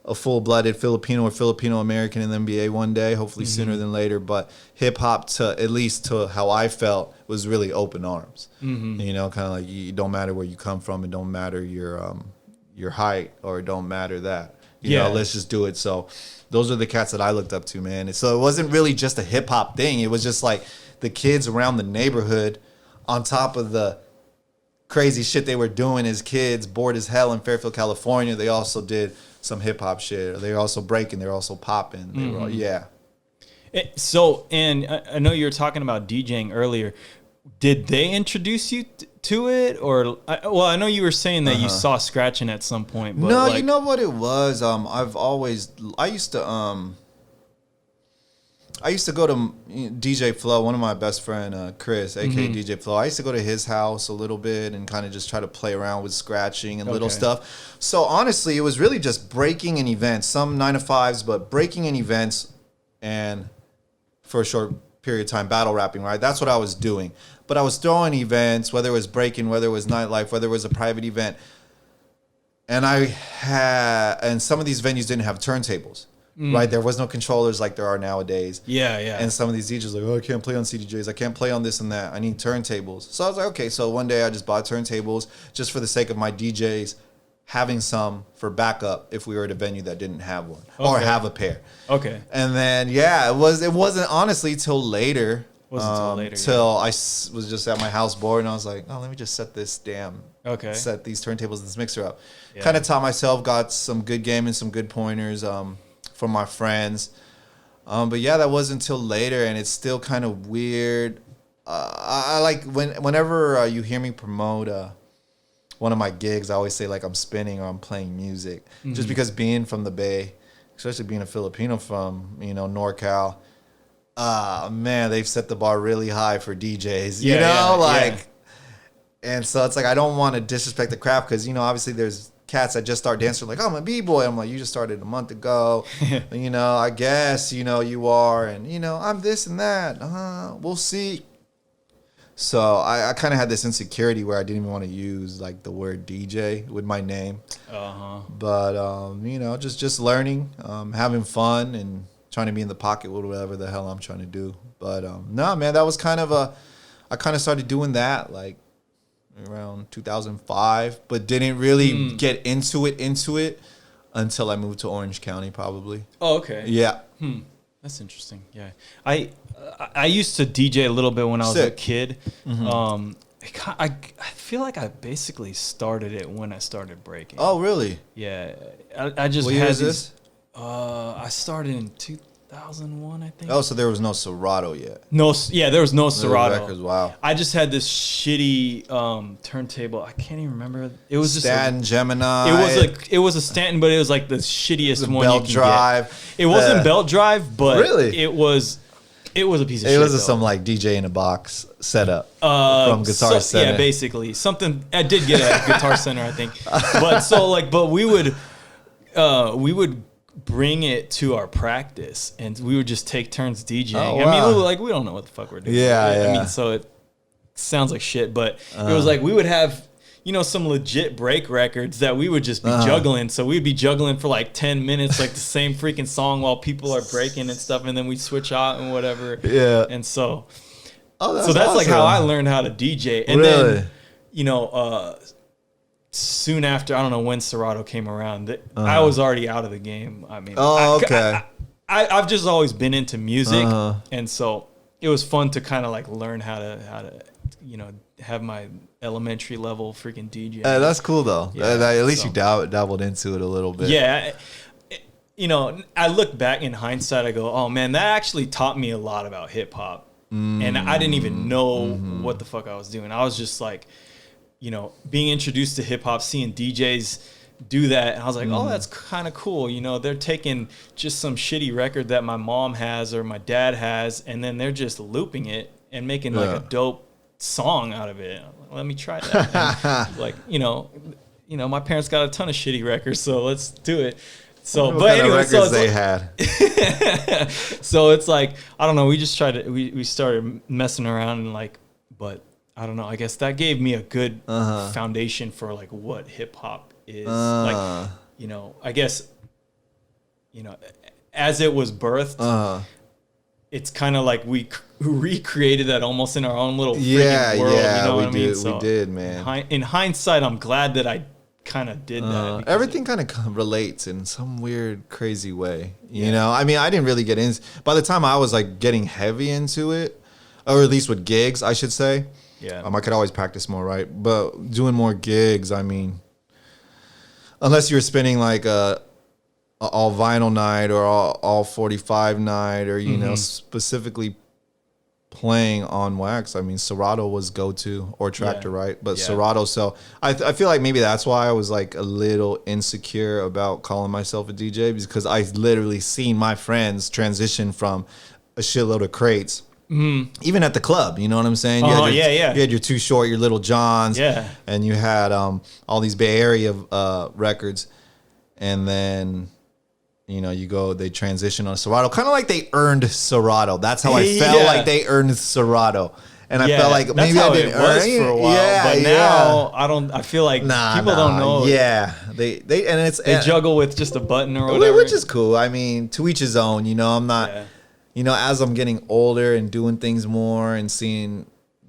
S4: a full-blooded Filipino or Filipino American in the NBA one day, hopefully sooner than later. But hip hop, to at least to how I felt, was really open arms. You know, kind of like it don't matter where you come from, it don't matter your height, or it don't matter that. You know, let's just do it. So those are the cats that I looked up to, man. And so it wasn't really just a hip hop thing. It was just like the kids around the neighborhood, on top of the crazy shit they were doing as kids, bored as hell in Fairfield, California. They also did some hip hop shit. They were also breaking. They were also popping. They were,
S1: So, and I know you were talking about DJing earlier. Did they introduce you to it, or well, I know you were saying that you saw scratching at some point. But
S4: no,
S1: like,
S4: you know what it was. I used to go to DJ Flow, one of my best friend, Chris, aka DJ Flow. I used to go to his house a little bit and kind of just try to play around with scratching and little stuff. So honestly, it was really just breaking in events, some 9-to-5s, but breaking in events, and for a short period of time, battle rapping, right? That's what I was doing. But I was throwing events, whether it was breaking, whether it was nightlife, whether it was a private event. And some of these venues didn't have turntables. Right, there was no controllers like there are nowadays.
S1: Yeah.
S4: And some of these DJs like, oh, I can't play on CDJs, I can't play on this and that. I need turntables. So I was like, okay. So one day I just bought turntables just for the sake of my DJs having some for backup if we were at a venue that didn't have one or have a pair.
S1: Okay.
S4: And then it wasn't honestly till later. Till I was just at my house bored and I was like, oh, let me just set this set these turntables and this mixer up. Yeah. Kind of taught myself, got some good game and some good pointers. From my friends. But yeah, that wasn't until later, and it's still kind of weird. I like whenever you hear me promote one of my gigs, I always say like I'm spinning or I'm playing music. Just because being from the Bay, especially being a Filipino from, NorCal, man, they've set the bar really high for DJs, and so it's like I don't want to disrespect the craft because, obviously there's cats that just start dancing like, oh, I'm a B-boy. I'm like, you just started a month ago. I guess, you are. And, I'm this and that. We'll see. So I kind of had this insecurity where I didn't even want to use like the word DJ with my name. But, just learning, having fun and trying to be in the pocket with whatever the hell I'm trying to do. But no, man, that was I kind of started doing that like around 2005, but didn't really get into it until I moved to Orange County, probably.
S1: Oh, okay.
S4: Yeah.
S1: That's interesting. Yeah. I used to DJ a little bit when I was a kid. I feel like I basically started it when I started breaking.
S4: Oh, really?
S1: Yeah. I just
S4: what year is this?
S1: I started in 2001, I think.
S4: Oh, so there was no Serato yet.
S1: There was no Serato.
S4: Records, wow.
S1: I just had this shitty turntable. I can't even remember. It was just
S4: Stanton Gemini.
S1: It was a Stanton, but it was like the shittiest one
S4: belt
S1: you can
S4: drive.
S1: Get. It wasn't belt drive, but
S4: really?
S1: it was a piece of shit.
S4: It was some like DJ in a box setup from Guitar Center.
S1: Yeah, basically something. I did get a Guitar Center, I think. But we would bring it to our practice and we would just take turns DJing.
S4: Oh, wow.
S1: I mean, like we don't know what the fuck we're doing.
S4: Yeah.
S1: I mean, so it sounds like shit, but it was like we would have, some legit break records that we would just be juggling. So we'd be juggling for like 10 minutes, like the same freaking song while people are breaking and stuff. And then we'd switch out and whatever.
S4: Yeah.
S1: And so,
S4: that's
S1: awesome. Like how I learned how to DJ. And then, soon after, I don't know when Serato came around, I was already out of the game. I mean, I've just always been into music, and so it was fun to kind of like learn how to have my elementary level freaking DJ.
S4: That's cool though.
S1: Yeah,
S4: at least you dabbled into it a little bit.
S1: Yeah. I look back in hindsight, I go, oh man, that actually taught me a lot about hip hop, and I didn't even know what the fuck I was doing. I was just like, being introduced to hip hop, seeing DJs do that, and I was like, oh, that's kind of cool. They're taking just some shitty record that my mom has or my dad has, and then they're just looping it and making like a dope song out of it. Let me try that. And, like, my parents got a ton of shitty records, so let's do it. So, but anyway,
S4: records they had.
S1: So it's like, I don't know. We just tried to. We started messing around and like, but. I don't know. I guess that gave me a good foundation for like what hip hop is. Like, I guess you know, as it was birthed, it's kind of like we recreated that almost in our own little freaking world. You know what I mean? So
S4: we did, man.
S1: In hindsight, I'm glad that I kind of did that.
S4: Everything kind of relates in some weird, crazy way. You know, I mean, I didn't really get in. By the time I was like getting heavy into it, or at least with gigs, I should say.
S1: Yeah.
S4: I could always practice more, right? But doing more gigs, I mean, unless you're spinning like a all vinyl night or all 45 night, or you know, specifically playing on wax. I mean, Serato was go-to, or Tractor, right? But Serato. So I feel like maybe that's why I was like a little insecure about calling myself a DJ, because I literally seen my friends transition from a shitload of crates. Even at the club, you know what I'm saying? You had your Too Short, your Little Johns, and you had all these Bay Area records, and then you know they transition on Serato, kind of like they earned Serato. That's how I felt like they earned Serato, and I felt like maybe I didn't earn it for a while.
S1: But now I don't. I feel like people don't know.
S4: Yeah, they
S1: juggle with just a button or whatever,
S4: which is cool. I mean, to each his own. You know, I'm not. Yeah. You know, as I'm getting older and doing things more and seeing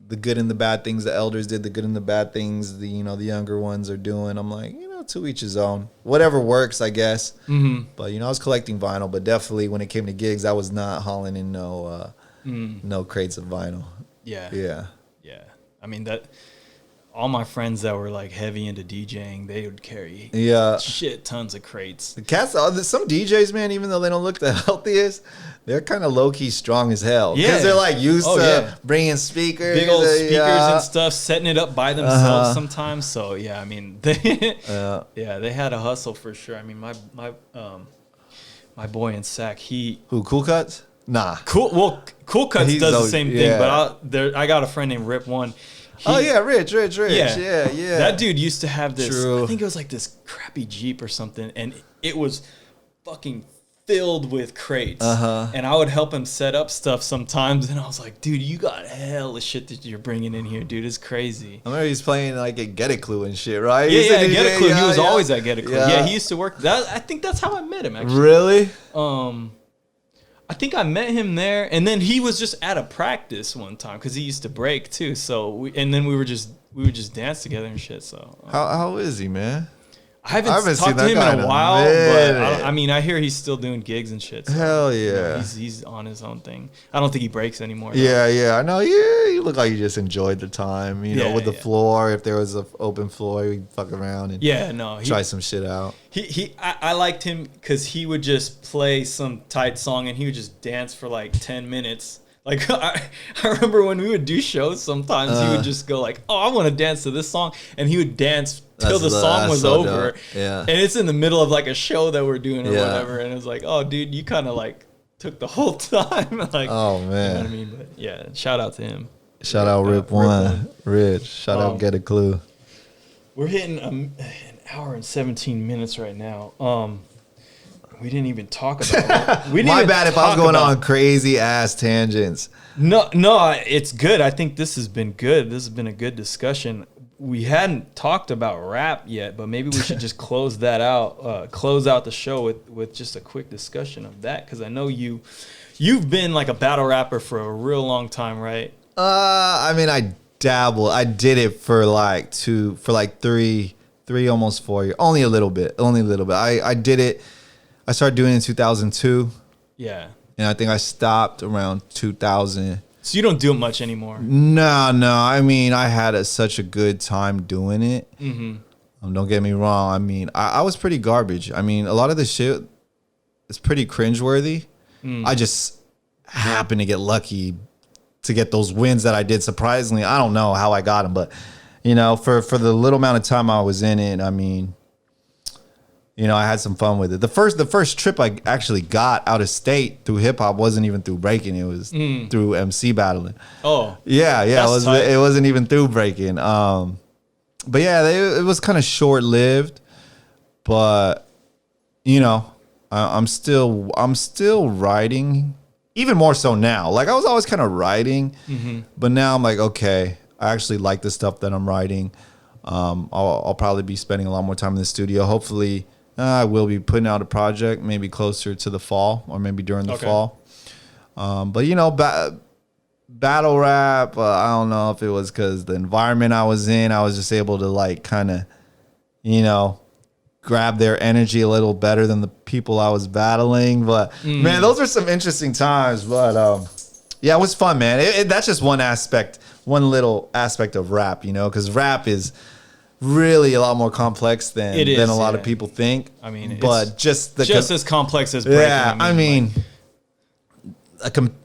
S4: the good and the bad things the elders did, the good and the bad things the younger ones are doing, I'm like, to each his own. Whatever works, I guess. But I was collecting vinyl, but definitely when it came to gigs, I was not hauling in no crates of vinyl. Yeah. I mean, that all my friends that were like heavy into DJing, they would carry shit tons of crates. The cats, some DJs, man, even though they don't look the healthiest, they're kind of low-key strong as hell. Yeah. Because they're like used to bringing speakers.
S1: Big old speakers and stuff, setting it up by themselves sometimes. So, yeah, I mean, they had a hustle for sure. I mean, my boy in Sac,
S4: Cool Cuts? Nah.
S1: Cool Cuts does the same thing, but I got a friend named Rip One.
S4: Rich. Yeah.
S1: That dude used to have this, I think it was like this crappy Jeep or something, and it was fucking filled with crates. And I would help him set up stuff sometimes, and I was like, dude, you got hell of shit that you're bringing in here, dude. It's crazy.
S4: I remember he's playing like at Get a Clue and shit, right?
S1: Yeah, Get a Clue. He was always at Get a Clue. Yeah, he used to work. I think that's how I met him, actually.
S4: Really?
S1: I think I met him there, and then he was just at a practice one time because he used to break too. So we would just dance together and shit. So
S4: how is he, man?
S1: I haven't talked to him in a while, but I mean, I hear he's still doing gigs and shit. So,
S4: hell yeah,
S1: he's on his own thing. I don't think he breaks anymore.
S4: Yeah, I know. Yeah, you look like you just enjoyed the time, with the floor. If there was an open floor, we'd fuck around and try some shit out.
S1: I liked him because he would just play some tight song and he would just dance for like 10 minutes. Like I remember when we would do shows, sometimes he would just go like, "Oh, I want to dance to this song," and he would dance till the song was over. Dope. Yeah, and it's in the middle of like a show that we're doing or whatever, and it's like, "Oh, dude, you kind of like took the whole time." Like,
S4: oh man,
S1: you know what I mean? But yeah, shout out to him.
S4: Shout out Rip One, Rich. Shout out Get a Clue.
S1: We're hitting an hour and 17 minutes right now. We didn't even talk about it.
S4: My bad if I was going on crazy ass tangents.
S1: No, it's good. I think this has been good. This has been a good discussion. We hadn't talked about rap yet, but maybe we should just close that out. Close out the show with just a quick discussion of that, because I know you've been like a battle rapper for a real long time, right?
S4: I mean, I dabbled. I did it for three, almost 4 years. Only a little bit. I did it. I started doing it in 2002.
S1: Yeah.
S4: And I think I stopped around 2000.
S1: So you don't do it much anymore?
S4: No. I mean, I had such a good time doing it. Mm-hmm. Don't get me wrong. I mean, I was pretty garbage. I mean, a lot of the shit is pretty cringeworthy. I just happened to get lucky to get those wins that I did. Surprisingly, I don't know how I got them, but for the little amount of time I was in it, I mean, I had some fun with it. The first trip I actually got out of state through hip hop wasn't even through breaking. It was through MC battling. Oh, yeah. It wasn't even through breaking. But yeah, it was kind of short lived. But I'm still writing, even more so now. Like I was always kind of writing, but now I'm like, okay, I actually like the stuff that I'm writing. I'll probably be spending a lot more time in the studio. Hopefully, I will be putting out a project maybe closer to the fall or maybe during the fall. But you know, battle rap, I don't know if it was because the environment I was in, I was just able to like kind of, you know, grab their energy a little better than the people I was battling. But man, those are some interesting times. But yeah, it was fun, man. That's just one aspect, one little aspect of rap, you know, because rap is really a lot more complex than a lot of people think.
S1: I mean,
S4: but just
S1: as complex as breaking.
S4: Yeah, I mean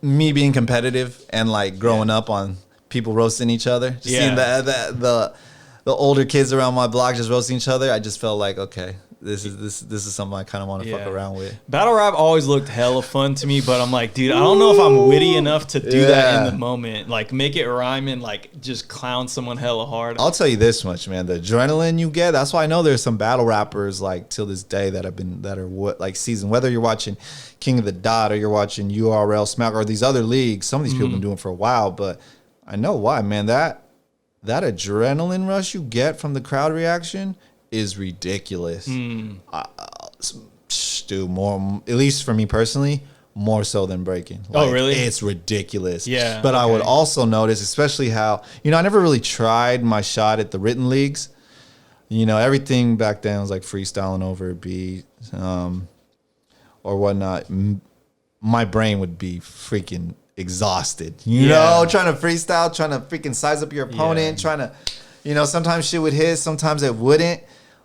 S4: me being competitive and like growing up on people roasting each other, just seeing the older kids around my block just roasting each other, I just felt like, okay, this is something I kind of want to fuck around with.
S1: Battle rap always looked hella fun to me, but I'm like, dude, I don't know if I'm witty enough to do that in the moment. Like, make it rhyme and like just clown someone hella hard.
S4: I'll tell you this much, man. The adrenaline you get, that's why I know there's some battle rappers like till this day that are like seasoned. Whether you're watching King of the Dot or you're watching URL Smack or these other leagues, some of these people have been doing it for a while, but I know why, man. That adrenaline rush you get from the crowd reaction is ridiculous. Dude, more, at least for me personally, more so than breaking. Like,
S1: oh, really?
S4: It's ridiculous.
S1: Yeah.
S4: But I would also notice, especially how, you know, I never really tried my shot at the written leagues. You know, everything back then was like freestyling over a beat or whatnot. My brain would be freaking exhausted, you know, trying to freestyle, trying to freaking size up your opponent, trying to, you know, sometimes shit would hit, sometimes it wouldn't.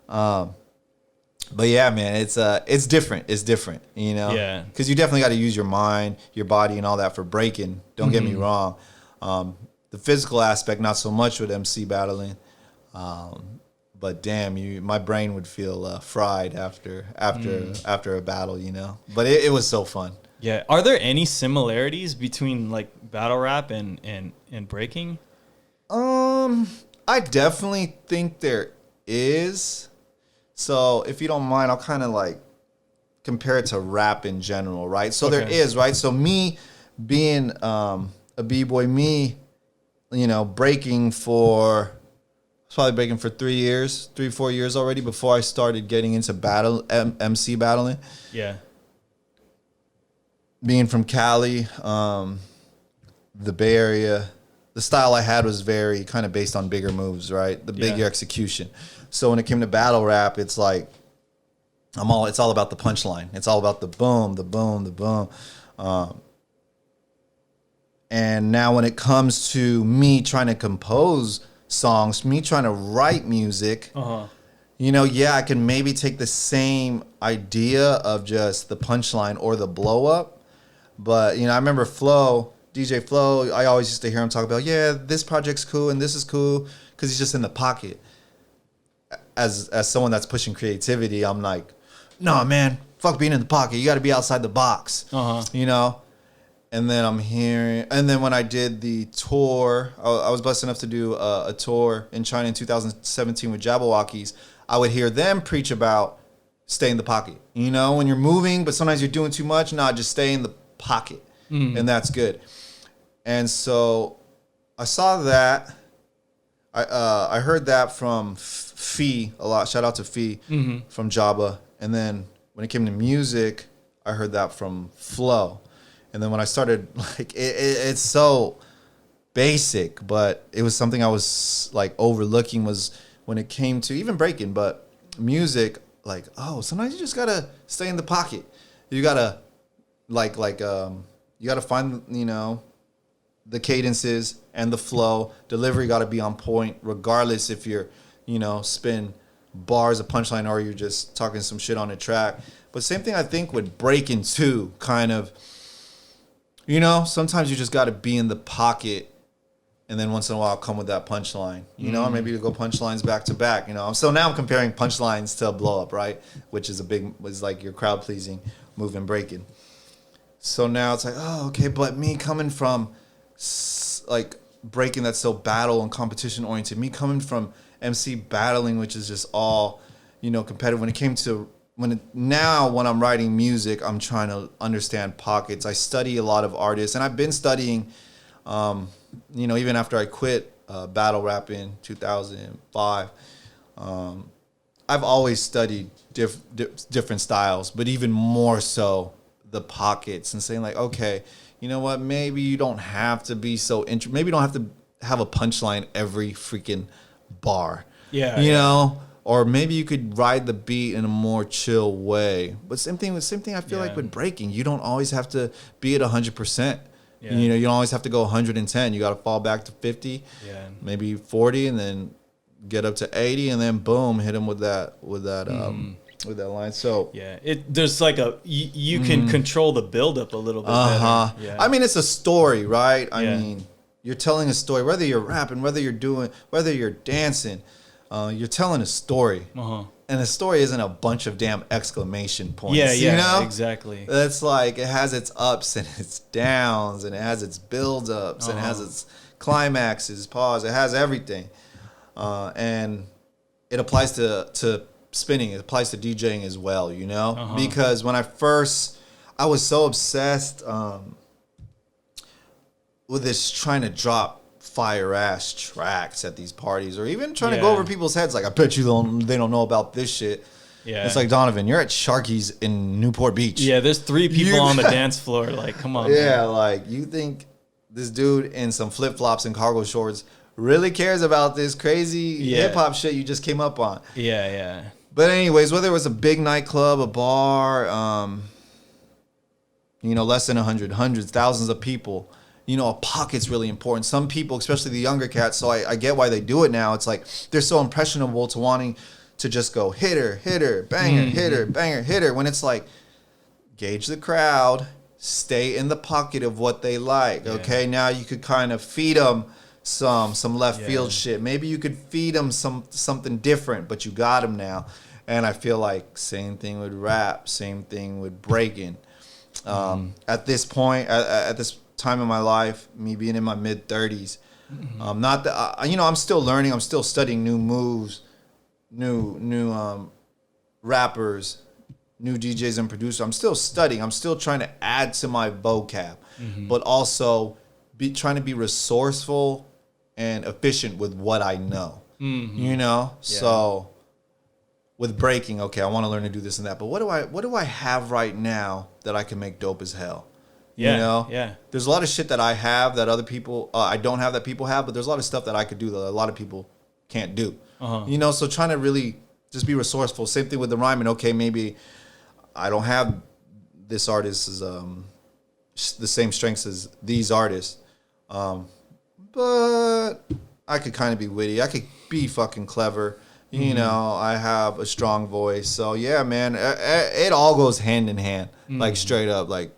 S4: But yeah, man, it's different. It's different, you know?
S1: Yeah.
S4: Because you definitely got to use your mind, your body, and all that for breaking. Don't get me wrong. The physical aspect, not so much with MC battling. But damn, my brain would feel fried after a battle, you know? But it was so fun.
S1: Yeah. Are there any similarities between like battle rap and breaking?
S4: I definitely think there is. So if you don't mind, I'll kind of like compare it to rap in general, right? So there is, right? So me being a B-boy, me, you know, breaking for 4 years already before I started getting into MC battling.
S1: Yeah.
S4: Being from Cali, the Bay Area, the style I had was very kind of based on bigger moves, right? The bigger execution. So when it came to battle rap, it's like it's all about the punchline. It's all about the boom, the boom, the boom. And now when it comes to me trying to compose songs, me trying to write music, you know, I can maybe take the same idea of just the punchline or the blow up. But, you know, I remember DJ Flow, I always used to hear him talk about, this project's cool and this is cool because he's just in the pocket. As someone that's pushing creativity, I'm like, no, man, fuck being in the pocket. You got to be outside the box, you know? And then when I did the tour, I was blessed enough to do a tour in China in 2017 with Jabberwockies. I would hear them preach about stay in the pocket. You know, when you're moving, but sometimes you're doing too much. Just stay in the pocket. And that's good. And so I saw that. I heard that from Fee a lot. Shout out to Fee from Jabba. And then when it came to music, I heard that from Flow. And then when I started, like, it's so basic, but it was something I was like overlooking was when it came to even breaking, but music, like, sometimes you just gotta stay in the pocket. You gotta you gotta find, you know, the cadences and the flow. Delivery gotta be on point, regardless if you're, you know, spin bars, a punchline, or you're just talking some shit on a track. But same thing I think with breaking too, kind of. You know, sometimes you just got to be in the pocket and then once in a while come with that punchline. You know, maybe you go punchlines back to back, you know. So now I'm comparing punchlines to a blow up, right? Which is was like your crowd pleasing move and breaking. So now it's like, okay, but me coming from like breaking that's so battle and competition oriented, me coming from MC battling, which is just all, you know, competitive. When I'm writing music, I'm trying to understand pockets. I study a lot of artists, and I've been studying, you know, even after I quit battle rap in 2005. I've always studied different styles, but even more so the pockets and saying like, okay, you know what? Maybe you don't have to be so maybe you don't have to have a punchline every freaking bar.
S1: Yeah.
S4: You know? Or maybe you could ride the beat in a more chill way. But same thing I feel like with breaking. You don't always have to be at 100%. Yeah. You know, you don't always have to go 110. You got to fall back to 50, maybe 40, and then get up to 80, and then boom, hit them with that line. So
S1: there's like you can control the buildup a little bit better. Yeah.
S4: I mean, it's a story, right? I mean, you're telling a story, whether you're rapping, whether you're dancing. You're telling a story, and a story isn't a bunch of damn exclamation points. You know?
S1: Exactly.
S4: It's like it has its ups and its downs, and it has its build-ups, and it has its climaxes, pause. It has everything, and it applies to spinning. It applies to DJing as well. You know, because when I was so obsessed with this trying to drop fire ass tracks at these parties, or even trying to go over people's heads. Like, I bet you they don't know about this shit. Yeah, it's like, Donovan, you're at Sharky's in Newport Beach.
S1: Yeah, there's 3 people on the dance floor. Like, come on.
S4: Yeah,
S1: man.
S4: Like, you think this dude in some flip flops and cargo shorts really cares about this crazy hip hop shit you just came up on?
S1: Yeah.
S4: But anyways, whether it was a big nightclub, a bar, less than 100, hundreds, thousands of people. You know, a pocket's really important. Some people, especially the younger cats, so I get why they do it now. It's like they're so impressionable to wanting to just go hitter, banger, hitter, banger, hitter. When it's like, gauge the crowd, stay in the pocket of what they like. Okay, now you could kind of feed them some left field shit. Maybe you could feed them something different, but you got them now. And I feel like same thing with rap, same thing with breaking. At this point, at this time in my life, me being in my mid 30s, not that I'm still learning, I'm still studying new moves, new rappers, new DJs and producers. I'm still studying, I'm still trying to add to my vocab, but also trying to be resourceful and efficient with what I know. So with breaking, okay, I want to learn to do this and that, but what do I have right now that I can make dope as hell? There's a lot of shit that I have that other people I don't have that people have, but there's a lot of stuff that I could do that a lot of people can't do. So trying to really just be resourceful. Same thing with the rhyming. Okay, maybe I don't have this artist's the same strengths as these artists, but I could kind of be witty. I could be fucking clever. I have a strong voice. So yeah, man, it all goes hand in hand, like straight up, like.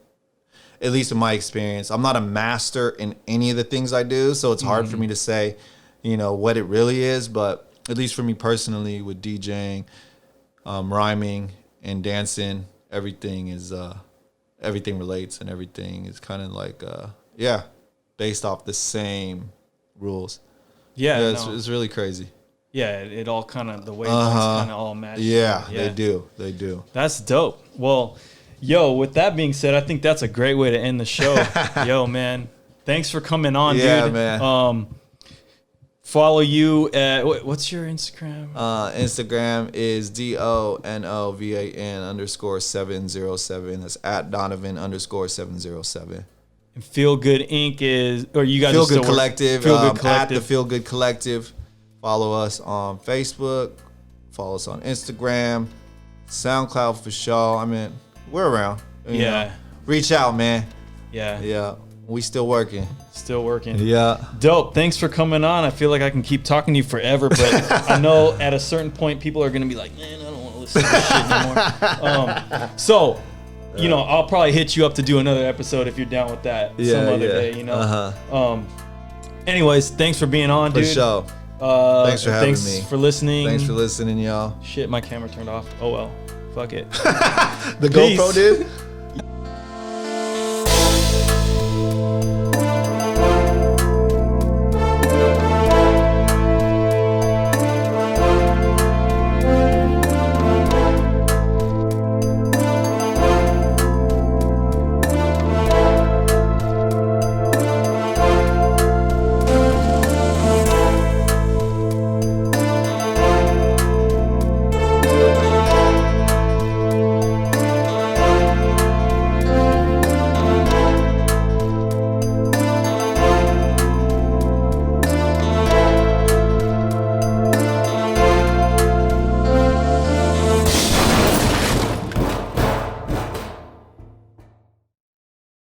S4: At least in my experience, I'm not a master in any of the things I do, so it's hard for me to say, what it really is. But at least for me personally, with DJing, rhyming, and dancing, everything relates, and everything is kind of like, based off the same rules. Yeah, it's really crazy.
S1: Yeah, it all kind of, the wavelengths kind of all match.
S4: Yeah, they do.
S1: That's dope. Well, yo, with that being said, I think that's a great way to end the show. Yo, man, thanks for coming on, dude.
S4: Yeah, man.
S1: Follow you at, what's your Instagram?
S4: Instagram is DONOVAN_707. That's at Donovan _707.
S1: And Feel Good Inc. is, or you guys
S4: Feel
S1: are still
S4: Good Collective.
S1: Feel Good Collective.
S4: At the Feel Good Collective. Follow us on Facebook. Follow us on Instagram. SoundCloud for sure. I mean, we're around. You know. Reach out, man. Yeah. We still working. Yeah.
S1: Dope. Thanks for coming on. I feel like I can keep talking to you forever, but I know at a certain point people are going to be like, man, I don't want to listen to this shit anymore. So, I'll probably hit you up to do another episode if you're down with that some other day, Anyways, thanks for being on, dude.
S4: For sure. Thanks for having me.
S1: Thanks for listening.
S4: Thanks for listening, y'all.
S1: Shit, my camera turned off. Oh well. Fuck it.
S4: The GoPro did?